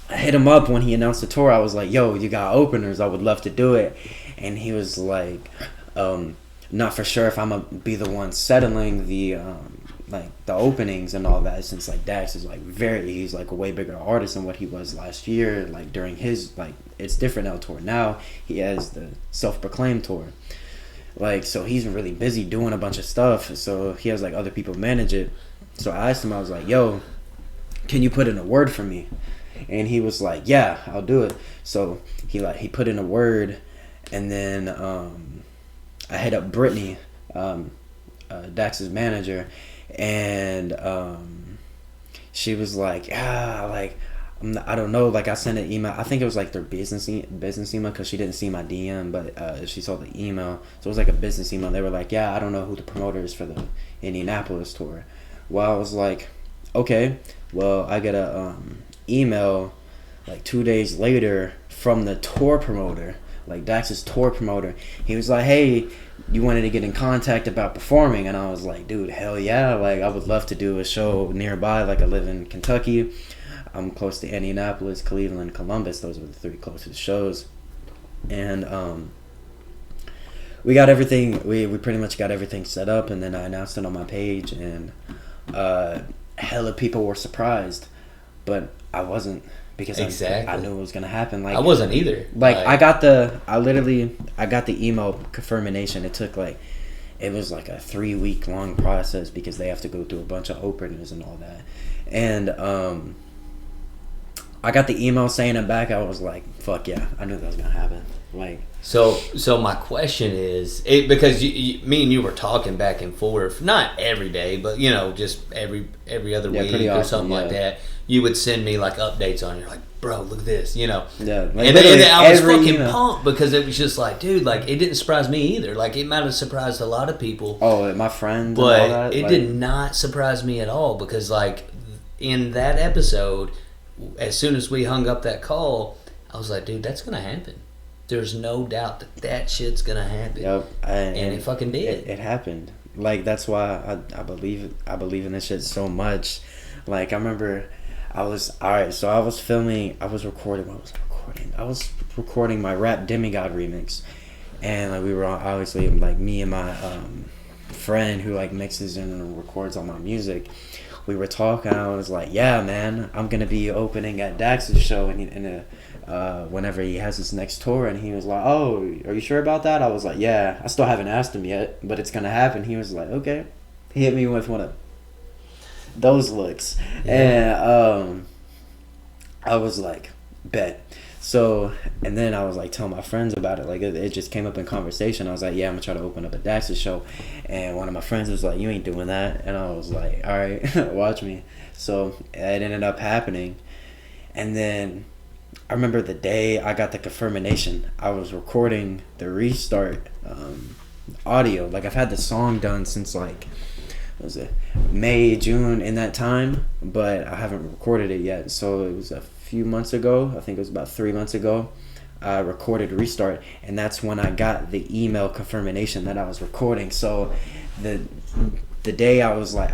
I hit him up when he announced the tour. I was like, yo, you got openers. I would love to do it. And he was like, not for sure if I'm going to be the one settling the openings and all that, since like Dax is like he's like a way bigger artist than what he was last year. Like during his, like, it's different now tour. Now he has the self-proclaimed tour. Like, so he's really busy doing a bunch of stuff. So he has like other people manage it. So I asked him, I was like, yo, can you put in a word for me? And he was like, yeah, I'll do it. So he put in a word, and then I hit up Brittany, Dax's manager, and she was like, I don't know. Like, I sent an email. I think it was like their business email because she didn't see my DM, but she saw the email. So it was like a business email. They were like, yeah, I don't know who the promoter is for the Indianapolis tour. Well, I was like, okay. Well, I get a email like 2 days later from the tour promoter, like Dax's tour promoter. He was like, hey, you wanted to get in contact about performing? And I was like, dude, hell yeah. Like, I would love to do a show nearby. Like, I live in Kentucky. I'm close to Indianapolis, Cleveland, Columbus. Those were the 3 closest shows. And we got everything. We pretty much got everything set up, and then I announced it on my page, and hella people were surprised, but I wasn't, because Exactly. I knew it was gonna happen. Like I wasn't either. Like I got the email confirmation. It took like, it was like a 3-week long process because they have to go through a bunch of openers and all that. And I got the email saying it back. I was like, fuck yeah, I knew that was gonna happen. Like, so my question is, because me and you were talking back and forth, not every day, but you know, just every other week pretty or often, something like that. You would send me like updates on it. You're like, bro, look at this, you know. Yeah, like, and I was fucking email. pumped because it was just like, dude, like it didn't surprise me either. Like it might have surprised a lot of people. Oh, my friends, but and all that, it like, did not surprise me at all, because like in that episode, as soon as we hung up that call, I was like, dude, that's gonna happen. There's no doubt that shit's gonna happen. Yep, and it fucking did. It happened. Like, that's why I believe in this shit so much. Like, I remember I was filming. I was recording. What was I recording? I was recording my Rap Demigod remix, and like we were obviously, like, me and my friend who like mixes and records all my music. We were talking. I was like, yeah, man, I'm gonna be opening at Dax's show whenever he has his next tour. And he was like, oh, are you sure about that? I was like, yeah, I still haven't asked him yet, but it's gonna happen. He was like, okay. He hit me with one of those looks. Yeah. And I was like, bet. So, and then I was like telling my friends about it. Like, it just came up in conversation. I was like, yeah, I'm gonna try to open up a Dax's show. And one of my friends was like, you ain't doing that. And I was like, all right, watch me. So it ended up happening. And then I remember the day I got the confirmation, I was recording the Restart audio. Like, I've had the song done since like, what was it, May, June, in that time, but I haven't recorded it yet. So it was a few months ago, I think it was about 3 months ago, I recorded Restart, and that's when I got the email confirmation that I was recording. So the day I was like,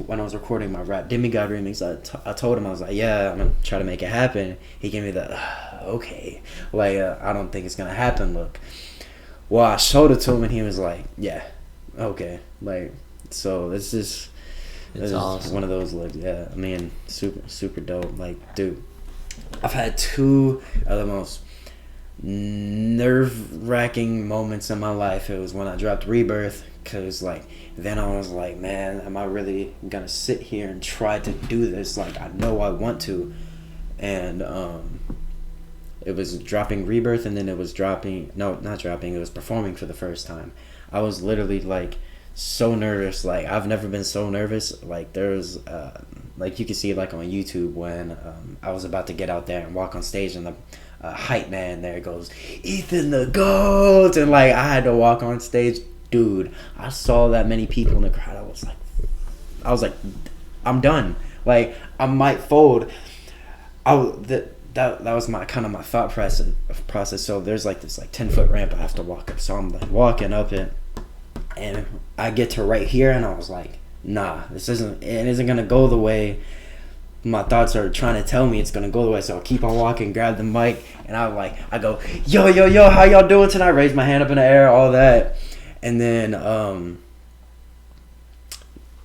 when I was recording my Rap Demigod remix, I told him, I was like, yeah, I'm gonna try to make it happen. He gave me the okay, like, I don't think it's gonna happen look. Well, I showed it to him and he was like, yeah, okay. Like, so it's just, it's awesome. one of those looks. Yeah, I mean, super dope. Like, dude, I've had 2 of the most nerve-wracking moments in my life. It was when I dropped Rebirth, because like then I was like, man, am I really gonna sit here and try to do this? Like, I know I want to. And it was dropping Rebirth, and then it was dropping, no, not dropping, it was performing for the first time. I was literally like so nervous. Like, I've never been so nervous. Like, there's like, you can see it like on YouTube when I was about to get out there and walk on stage, and the hype man there goes, Ethan the GOAT, and like I had to walk on stage. Dude, I saw that many people in the crowd. I was like, I'm done. Like, I might fold. That was my kind of my thought process. So there's like this like 10-foot ramp I have to walk up. So I'm like walking up it, and I get to right here, and I was like, nah, it isn't gonna go the way my thoughts are trying to tell me it's gonna go the way. So I keep on walking, grab the mic, and I go, yo, how y'all doing tonight? Raise my hand up in the air, all that. And then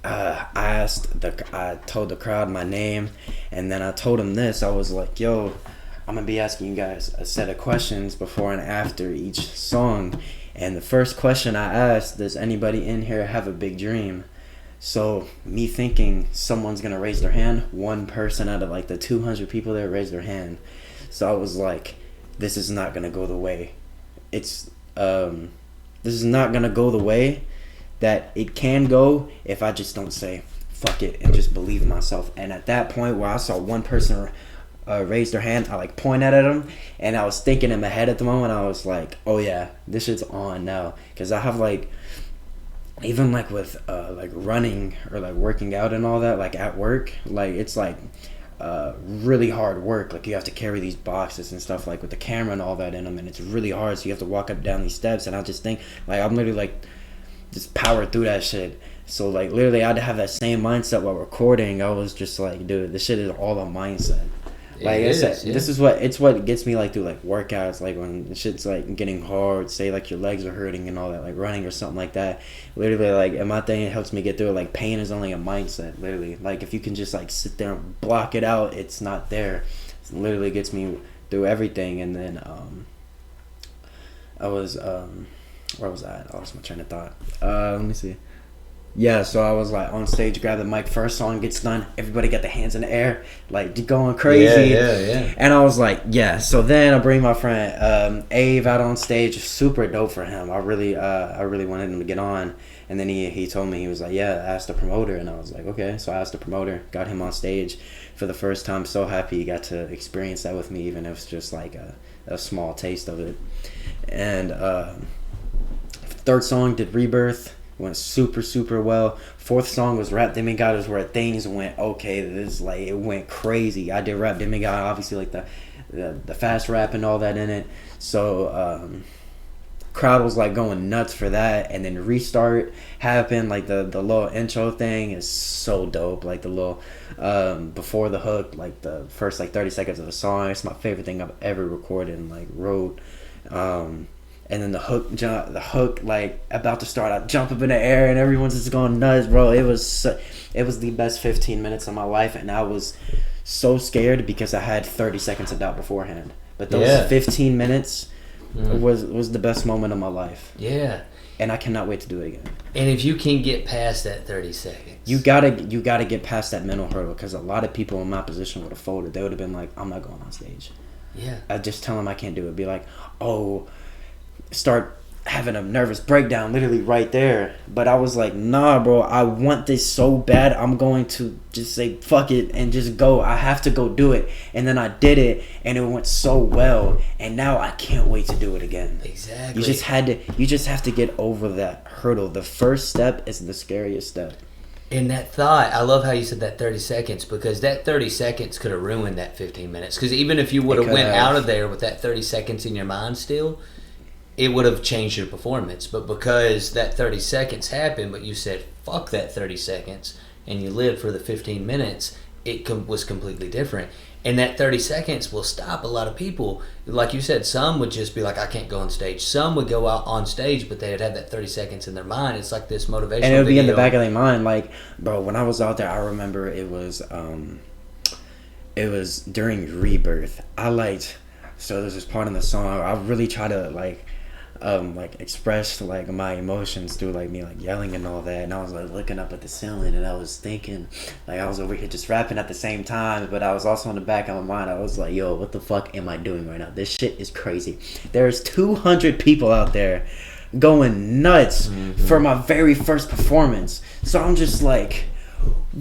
I told the crowd my name, and then I told them this. I was like, yo, I'm gonna be asking you guys a set of questions before and after each song. And the first question I asked, does anybody in here have a big dream? So me thinking someone's gonna raise their hand, one person out of like the 200 people there raised their hand. So I was like, this is not gonna go the way this is not gonna go the way that it can go if I just don't say fuck it and just believe in myself. And at that point where I saw one person raise their hand, I like pointed at him, and I was thinking in my head at the moment, I was like, oh yeah, this shit's on now. Because I have like, even like with like running or like working out and all that, like at work, like it's like really hard work. Like, you have to carry these boxes and stuff, like with the camera and all that in them, and it's really hard. So you have to walk up down these steps, and I just think like I'm literally like just power through that shit. So like literally, I had to have that same mindset while recording. I was just like, dude, this shit is all a mindset. Like I said, this is what gets me like through like workouts, like when shit's like getting hard, say like your legs are hurting and all that, like running or something like that. Literally, like, and my thing, it helps me get through it. Like pain is only a mindset. Literally, like if you can just like sit there and block it out, it's not there. It literally gets me through everything. And then I was where was I? I lost my train of thought. Let me see. Yeah, so I was like on stage, grab the mic, first song gets done, everybody got their hands in the air, like going crazy. Yeah. And I was like, yeah. So then I bring my friend Ave out on stage, super dope for him. I really wanted him to get on. And then he told me, he was like, yeah, ask the promoter. And I was like, okay. So I asked the promoter, got him on stage for the first time. So happy he got to experience that with me, even if it's just like a small taste of it. And third song did Rebirth. Went super well. Fourth song was Rap Demigods, where things went okay. This like it went crazy. I did Rap Demigod, obviously like the fast rap and all that in it. So crowd was like going nuts for that. And then Restart happened. Like the little intro thing is so dope. Like the little before the hook, like the first like 30 seconds of the song. It's my favorite thing I've ever recorded and like wrote. And then the hook like about to start, I jump up in the air and everyone's just going nuts, bro. It was the best 15 minutes of my life, and I was so scared because I had 30 seconds of doubt beforehand. But those 15 minutes was the best moment of my life. Yeah. And I cannot wait to do it again. And if you can get past that 30 seconds, you gotta get past that mental hurdle, because a lot of people in my position would have folded. They would have been like, I'm not going on stage. Yeah. I just tell them I can't do it. Be like, oh, start having a nervous breakdown literally right there. But I was like, nah, bro, I want this so bad. I'm going to just say fuck it and just go. I have to go do it. And then I did it, and it went so well, and now I can't wait to do it again. Exactly. You just have to get over that hurdle. The first step is the scariest step. And that thought, I love how you said that 30 seconds, because that 30 seconds could have ruined that 15 minutes. Because even if you would have went out of there with that 30 seconds in your mind still, it would have changed your performance. But because that 30 seconds happened, but you said, fuck that 30 seconds, and you lived for the 15 minutes, it was completely different. And that 30 seconds will stop a lot of people. Like you said, some would just be like, I can't go on stage. Some would go out on stage, but they'd have that 30 seconds in their mind. It's like this motivational and it would be video. in the back of their mind. Like, bro, when I was out there, I remember it was during Rebirth. So there's this part in the song, I really try to like express like my emotions through like me like yelling and all that, and I was like looking up at the ceiling, and I was thinking, like, I was over here just rapping at the same time, but I was also in the back of my mind, I was like, yo, what the fuck am I doing right now? This shit is crazy. There's 200 people out there going nuts for my very first performance. So I'm just like,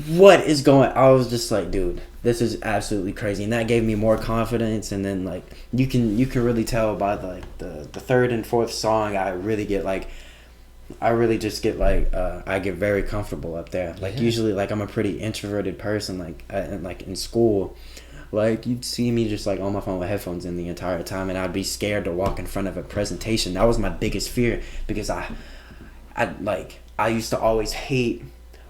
what is going? I was just like, dude, this is absolutely crazy, and that gave me more confidence. And then like you can really tell by the third and fourth song, I get very comfortable up there. Like usually, like I'm a pretty introverted person. Like in school, like you'd see me just like on my phone with headphones in the entire time, and I'd be scared to walk in front of a presentation. That was my biggest fear, because I used to always hate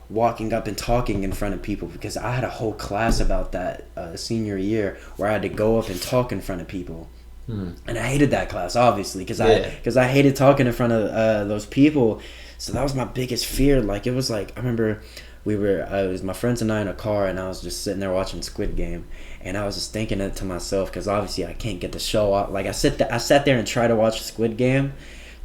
walking up and talking in front of people, because I had a whole class about that senior year where I had to go up and talk in front of people. And I hated that class, obviously, because I hated talking in front of those people. So that was my biggest fear. Like, it was like, I remember it was my friends and I in a car, and I was just sitting there watching Squid Game, and I was just thinking it to myself, because obviously I can't get the show out. Like, I sat there and tried to watch Squid Game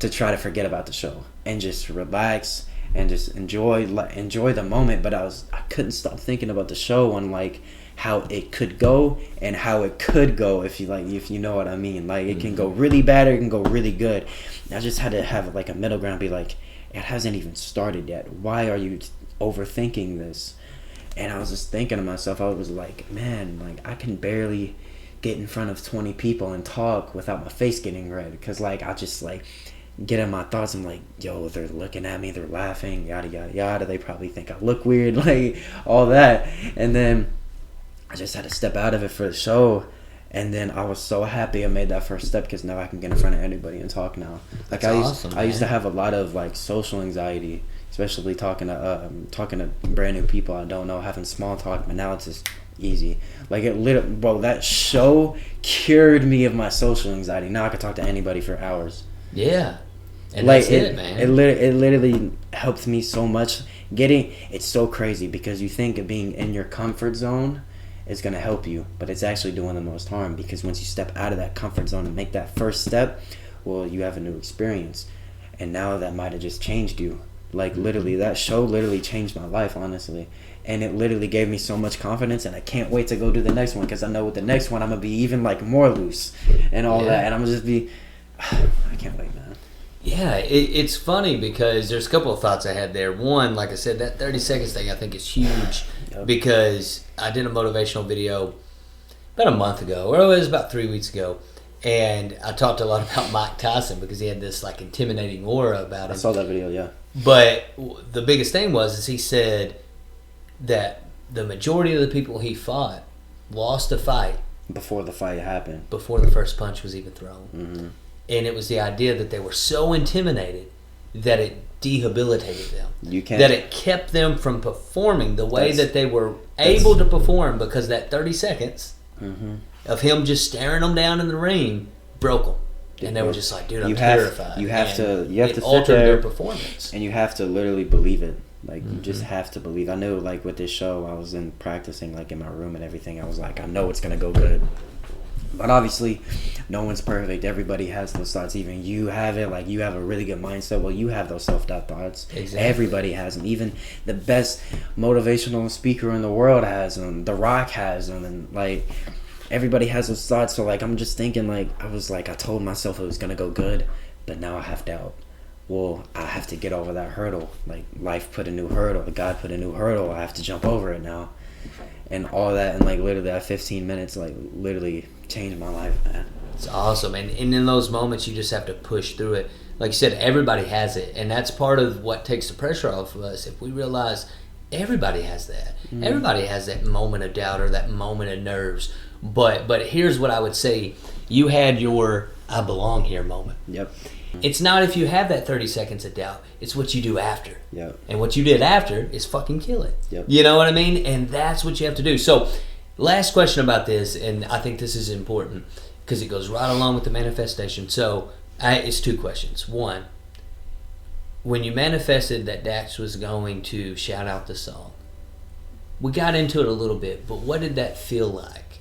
to try to forget about the show and just relax and just enjoy the moment. But I couldn't stop thinking about the show and like how it could go and how it could go, if you know what I mean. Like, it can go really bad or it can go really good. I just had to have like a middle ground, be like, it hasn't even started yet. Why are you overthinking this? And I was just thinking to myself, I was like, man, like I can barely get in front of 20 people and talk without my face getting red, because like I just like get in my thoughts. I'm like, yo, they're looking at me, they're laughing, yada yada yada, they probably think I look weird, like all that. And then I just had to step out of it for the show, and then I was so happy I made that first step, because now I can get in front of anybody and talk now. Like, That's awesome, I used to have a lot of like social anxiety, especially talking to brand new people I don't know, having small talk. But now it's just easy. Like bro, that show cured me of my social anxiety. Now I can talk to anybody for hours. Yeah. And like that's it, man. It literally helped me so much. It's so crazy because you think of being in your comfort zone is going to help you, but it's actually doing the most harm, because once you step out of that comfort zone and make that first step, well, you have a new experience, and now that might have just changed you. Like, literally, that show literally changed my life, honestly, and it literally gave me so much confidence, and I can't wait to go do the next one, because I know with the next one I'm going to be even, like, more loose and all that, and I'm going to just be, I can't wait, man. Yeah, it's funny because there's a couple of thoughts I had there. One, like I said, that 30 seconds thing I think is huge. Yep. Because I did a motivational video about a month ago, or it was about 3 weeks ago, and I talked a lot about Mike Tyson because he had this like intimidating aura about him. I saw that video, yeah. But the biggest thing is he said that the majority of the people he fought lost the fight before the fight happened, before the first punch was even thrown. Mm-hmm. And it was the idea that they were so intimidated that it debilitated them. That it kept them from performing the way that they were able to perform, because that 30 seconds of him just staring them down in the ring broke them. And they were just like, dude, I'm terrified. You have to it altered their performance. And you have to literally believe it. Like, you just have to believe. I knew, like, with this show, I was practicing, like, in my room and everything. I was like, I know it's going to go good. But obviously, no one's perfect. Everybody has those thoughts. Even you have it. Like, you have a really good mindset. Well, you have those self-doubt thoughts. Exactly. Everybody has them. Even the best motivational speaker in the world has them. The Rock has them. And, like, everybody has those thoughts. So, like, I'm just thinking, like, I told myself it was going to go good. But now I have doubt. Well, I have to get over that hurdle. Like, life put a new hurdle. God put a new hurdle. I have to jump over it now. And all that, and like literally that 15 minutes, like literally changed my life, man. It's awesome, and in those moments, you just have to push through it. Like you said, everybody has it, and that's part of what takes the pressure off of us. If we realize everybody has that, everybody has that moment of doubt or that moment of nerves. But here's what I would say: you had your "I belong here" moment. Yep. It's not if you have that 30 seconds of doubt. It's what you do after. Yep. And what you did after is fucking kill it. Yep. You know what I mean? And that's what you have to do. So, last question about this, and I think this is important because it goes right along with the manifestation. So, it's two questions. One, when you manifested that Dax was going to shout out the song, we got into it a little bit, but what did that feel like?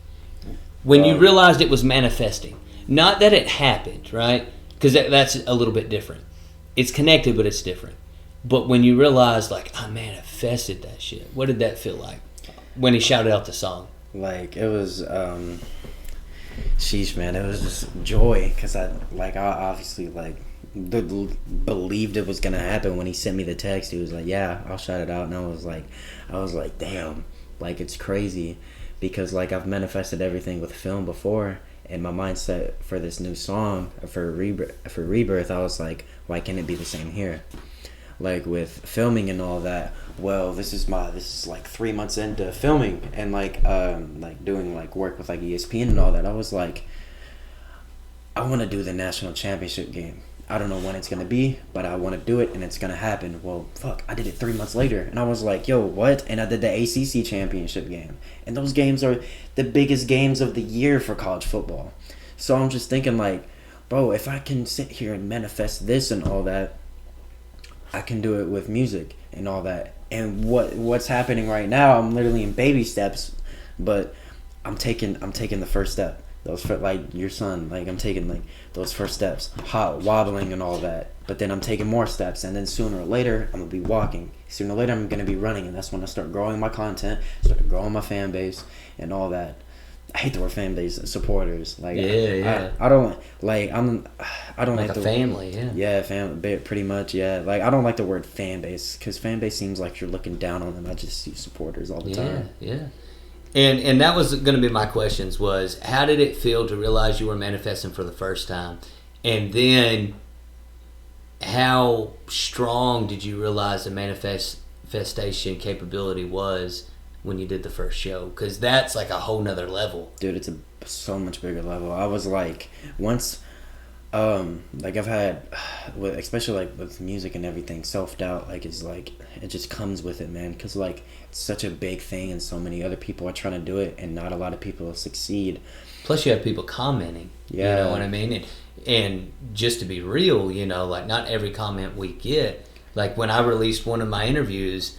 When you realized it was manifesting. Not that it happened, right? Because that's a little bit different. It's connected, but it's different. But when you realize, like, I manifested that shit, what did that feel like when he shouted out the song? Like, it was, sheesh, man, it was just joy. Because I obviously, like, believed it was going to happen. When he sent me the text, he was like, yeah, I'll shout it out. And I was like, damn, like, it's crazy. Because, like, I've manifested everything with film before. And my mindset for this new song, for Rebirth, I was like, why can't it be the same here? Like, with filming and all that, well, this is like 3 months into filming and like doing like work with like ESPN and all that. I was like, I want to do the national championship game. I don't know when it's going to be, but I want to do it and it's going to happen. Well, fuck, I did it 3 months later. And I was like, yo, what? And I did the ACC championship game. And those games are the biggest games of the year for college football. So I'm just thinking like, bro, if I can sit here and manifest this and all that, I can do it with music and all that. And what's happening right now, I'm literally in baby steps, but I'm taking the first step. Those for like your son, like I'm taking like those first steps, hot wobbling and all that. But then I'm taking more steps, and then sooner or later I'm gonna be walking. Sooner or later I'm gonna be running, and that's when I start growing my content, start growing my fan base, and all that. I hate the word fan base, supporters. Like I don't like I don't like the family, family, pretty much, yeah. Like I don't like the word fan base because fan base seems like you're looking down on them. I just see supporters all the time. Yeah. And that was going to be my questions was, how did it feel to realize you were manifesting for the first time? And then how strong did you realize the manifestation capability was when you did the first show? Because that's like a whole nother level. Dude, it's so much bigger level. I was like, once Like I've had, especially like with music and everything, self-doubt like is like it just comes with it, man, because like it's such a big thing and so many other people are trying to do it and not a lot of people succeed. Plus you have people commenting. Yeah. You know what I mean? And just to be real, you know, like not every comment we get, like when I released one of my interviews,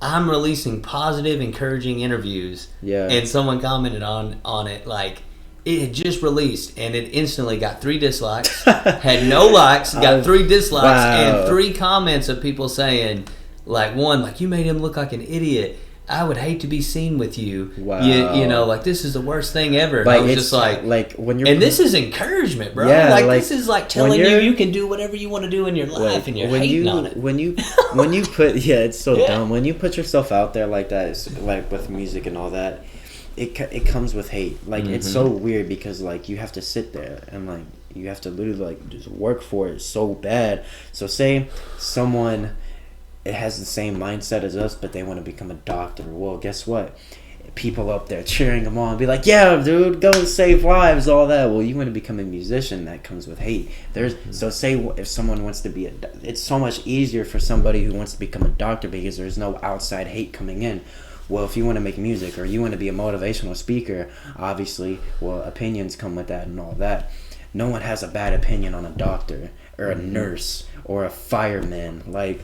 I'm releasing positive, encouraging interviews. Yeah. And someone commented on it like, it had just released, and it instantly got 3 dislikes, had no likes, got 3 dislikes, wow. and 3 comments of people saying, like, one, like, you made him look like an idiot. I would hate to be seen with you. Wow. You know, like, this is the worst thing ever. And like, I was just like when you're... And this is encouragement, bro. Yeah, like, like, this is like telling you can do whatever you want to do in your life, and you're hating on it. When you put... Yeah, it's so dumb. When you put yourself out there like that, it's like with music and all that, it comes with hate. Like, it's so weird because, like, you have to sit there and, like, you have to literally, like, just work for it so bad. So say someone... it has the same mindset as us, but they want to become a doctor. Well, guess what? People up there cheering them on, be like, yeah, dude, go save lives, all that. Well, you want to become a musician, that comes with hate. So say if someone wants to be it's so much easier for somebody who wants to become a doctor because there's no outside hate coming in. Well, if you want to make music or you want to be a motivational speaker, obviously, well, opinions come with that and all that. No one has a bad opinion on a doctor or a nurse or a fireman. Like,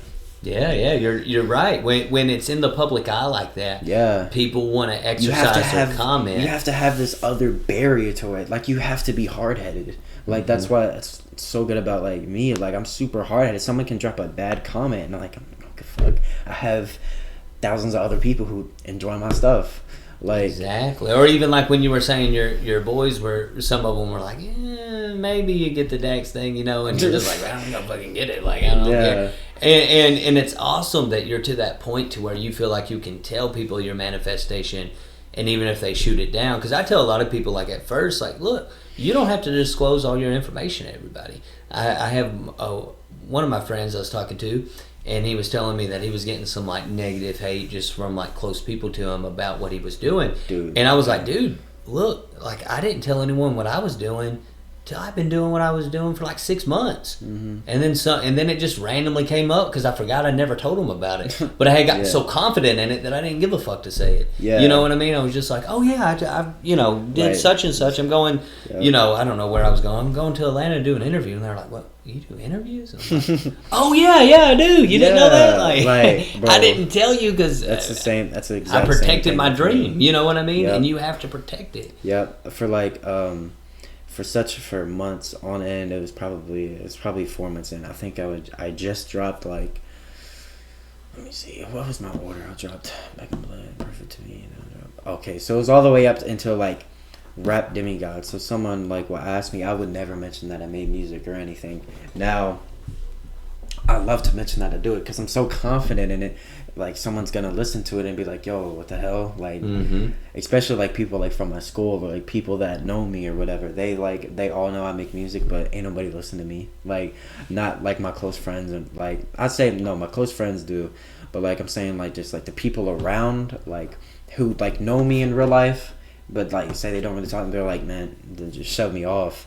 yeah, you're right. When it's in the public eye like that, people want to exercise their comment. You have to have this other barrier to it. Like, you have to be hard-headed. Like, that's why it's so good about, like, me. Like, I'm super hard-headed. Someone can drop a bad comment, and I'm like, okay, fuck. I have thousands of other people who enjoy my stuff. Like, exactly. Or even like when you were saying your boys were, some of them were like, maybe you get the Dax thing, you know, and you're just like, I don't know, fucking get it. Like, I don't care. And it's awesome that you're to that point to where you feel like you can tell people your manifestation, and even if they shoot it down, because I tell a lot of people, like, at first, like, look, you don't have to disclose all your information to everybody. I have one of my friends I was talking to, and he was telling me that he was getting some, like, negative hate just from, like, close people to him about what he was doing. Dude. And I was like, dude, look, like, I didn't tell anyone what I was doing till I've been doing what I was doing for like 6 months. And then it just randomly came up because I forgot I never told him about it. But I had gotten so confident in it that I didn't give a fuck to say it. You know what I mean? I was just like, oh yeah, I you know, did such and such. I'm going, you know, I don't know where I was going. I'm going to Atlanta to do an interview. And they're like, what? You do interviews? And I'm like, oh yeah, I do. You didn't know that? Like, bro, I didn't tell you because that's the same. That's the exact I protected same my thing dream. You know what I mean? And you have to protect it. Yep. For like for months on end, it was probably 4 months in. I think I just dropped, like, let me see, what was my order? I dropped Back in Blood, Perfect to Me. Okay, so it was all the way up until, like, Rap Demigod. So someone, like, will ask me, I would never mention that I made music or anything. Now, I love to mention that I do it because I'm so confident in it. Like, someone's gonna listen to it and be like, yo, what the hell? Like, especially like people like from my school or like people that know me or whatever, they all know I make music, but ain't nobody listen to me. Like, not like my close friends, and like, I'd say no, my close friends do, but like I'm saying, like, just like the people around, like, who like know me in real life, but like say they don't really talk, they're like, man, they just shove me off.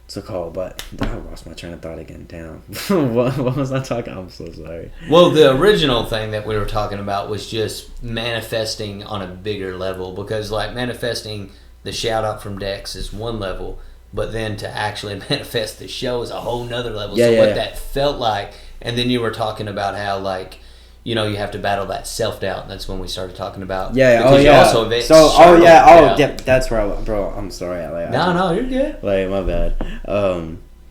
What's it called? But I lost my train of thought again. Damn. what was I talking? I'm so sorry. Well, the original thing that we were talking about was just manifesting on a bigger level, because like manifesting the shout out from Dex is one level, but then to actually manifest the show is a whole nother level. What that felt like, and then you were talking about how, like, you know, you have to battle that self-doubt, and that's when we started talking about... that's where bro, I'm sorry. No, you're good. Like, my bad.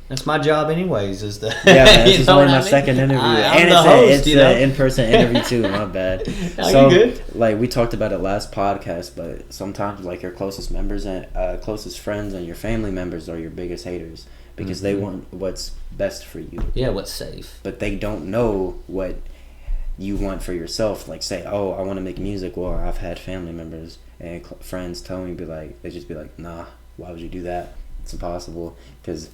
That's my job anyways, is the... Yeah, man, this is only my second interview. And it's an in-person interview, too, my bad. You good? Like, we talked about it last podcast, but sometimes, like, your closest members and closest friends and your family members are your biggest haters, because they want what's best for you. Yeah, what's safe. But they don't know what you want for yourself. Like, say, oh, I want to make music. Well, I've had family members and friends tell me, they just be like, nah, why would you do that? It's impossible. Because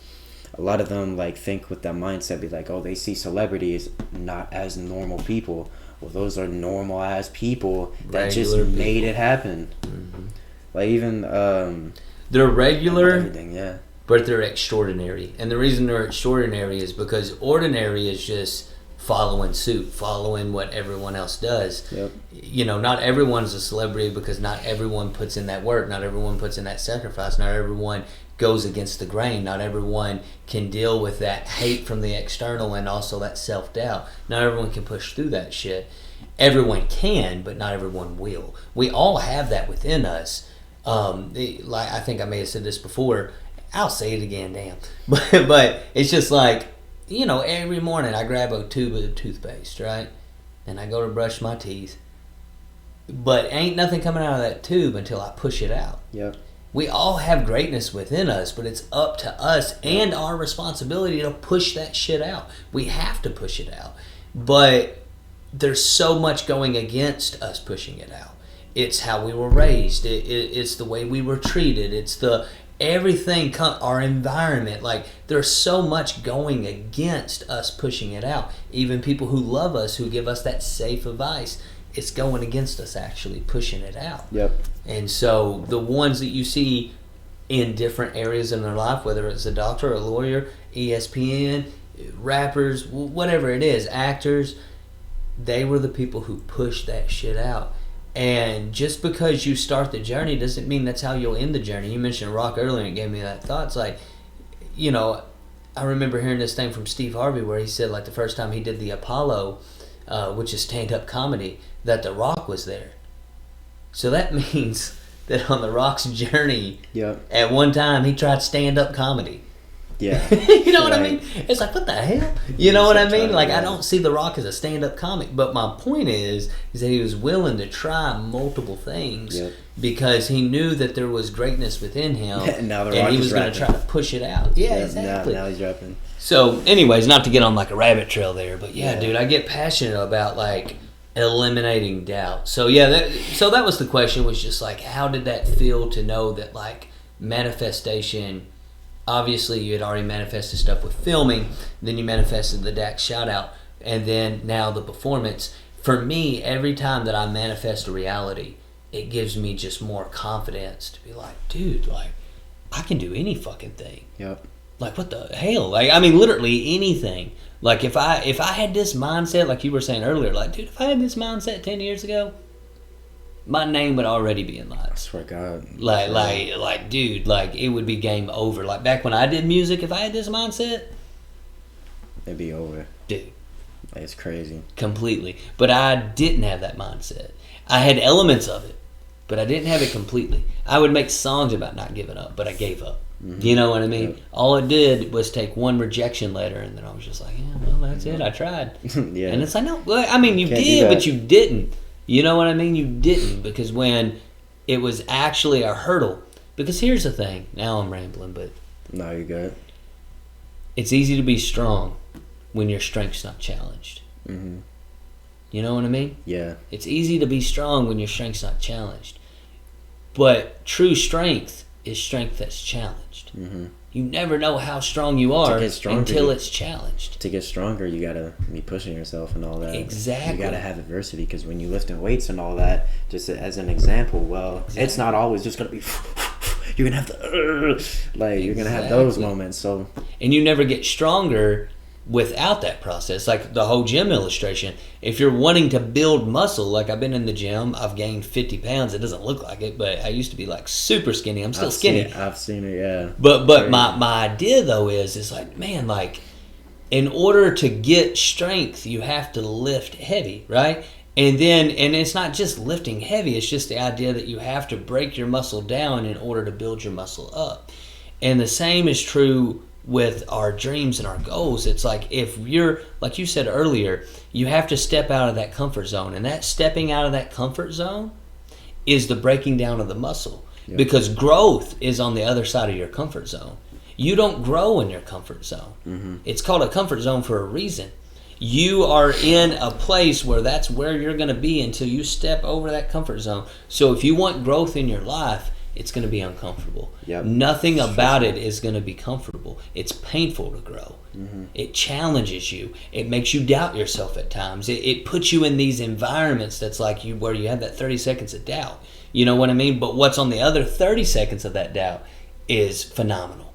a lot of them, like, think with that mindset, be like, oh, they see celebrities not as normal people. Well, those are normal ass people that just made it happen. Like, even They're regular, everything, yeah. but they're extraordinary. And the reason they're extraordinary is because ordinary is just following suit, following what everyone else does. Yep. You know, not everyone's a celebrity because not everyone puts in that work, not everyone puts in that sacrifice, not everyone goes against the grain, not everyone can deal with that hate from the external and also that self-doubt. Not everyone can push through that shit. Everyone can, but not everyone will. We all have that within us. Like I think I may have said this before. I'll say it again, damn. But it's just like, you know, every morning I grab a tube of toothpaste, right? And I go to brush my teeth. But ain't nothing coming out of that tube until I push it out. Yep. We all have greatness within us, but it's up to us and our responsibility to push that shit out. We have to push it out. But there's so much going against us pushing it out. It's how we were raised. It's the way we were treated. It's the everything, our environment. Like, there's so much going against us pushing it out. Even people who love us, who give us that safe advice, it's going against us actually pushing it out. Yep. And so the ones that you see in different areas in their life, whether it's a doctor, a lawyer, ESPN, rappers, whatever it is, actors, they were the people who pushed that shit out. And just because you start the journey doesn't mean that's how you'll end the journey. You mentioned rock earlier and it gave me that thought. It's like, you know, I remember hearing this thing from Steve Harvey where he said, like, the first time he did the Apollo, which is stand-up comedy, that The Rock was there. So that means that on The Rock's journey, yep, at one time he tried stand-up comedy. Yeah. You know what I mean? It's like, what the hell? You know what I mean? Like, I don't see The Rock as a stand-up comic. But my point is that he was willing to try multiple things, yep, because he knew that there was greatness within him. And now The Rock and he was is going to try to push it out. Yeah, exactly. Now he's rapping. So, anyways, not to get on like a rabbit trail there, but yeah, dude, I get passionate about like eliminating doubt. So yeah, that was the question, was just like, how did that feel to know that like manifestation? Obviously, you had already manifested stuff with filming, then you manifested the Dax shout out, and then now the performance. For me, every time that I manifest a reality, it gives me just more confidence to be like, dude, like, I can do any fucking thing. Yep. Like, what the hell? Like, I mean, literally anything. Like, if I had this mindset, like you were saying earlier, like, dude, if I had this mindset 10 years ago, my name would already be in lights. I swear to God. Like, dude, like, it would be game over. Like, back when I did music, if I had this mindset, it'd be over. Dude. It's crazy. Completely. But I didn't have that mindset. I had elements of it, but I didn't have it completely. I would make songs about not giving up, but I gave up. Mm-hmm. You know what I mean? Yep. All it did was take one rejection letter, and then I was just like, yeah, well, that's it. I tried. Yeah. And it's like, no, well, I mean, you did, but you didn't. You know what I mean? You didn't, because when it was actually a hurdle. Because here's the thing. Now I'm rambling, but... No, you're good. It's easy to be strong when your strength's not challenged. Mm-hmm. You know what I mean? Yeah. It's easy to be strong when your strength's not challenged. But true strength is strength that's challenged. Mm-hmm. You never know how strong you are until it's challenged. To get stronger, you gotta be pushing yourself and all that. Exactly. You gotta have adversity, because when you lifting weights and all that, just as an example, well, exactly. It's not always just gonna be. You're gonna have to, you're gonna have those moments. So. And you never get stronger without that process. Like the whole gym illustration. If you're wanting to build muscle, like I've been in the gym, I've gained 50 pounds. It doesn't look like it, but I used to be like super skinny. I'm still skinny. I've seen it, yeah. But my idea though is like, man, like, in order to get strength, you have to lift heavy, right? And it's not just lifting heavy, it's just the idea that you have to break your muscle down in order to build your muscle up. And the same is true with our dreams and our goals. It's like, if you're, like you said earlier, you have to step out of that comfort zone, and that stepping out of that comfort zone is the breaking down of the muscle. Yep. Because growth is on the other side of your comfort zone. You don't grow in your comfort zone. Mm-hmm. It's called a comfort zone for a reason. You are in a place where that's where you're going to be until you step over that comfort zone. So if you want growth in your life, it's going to be uncomfortable. Yep. Nothing about it is going to be comfortable. It's painful to grow. Mm-hmm. It challenges you. It makes you doubt yourself at times. It puts you in these environments that's like where you have that 30 seconds of doubt. You know what I mean? But what's on the other 30 seconds of that doubt is phenomenal.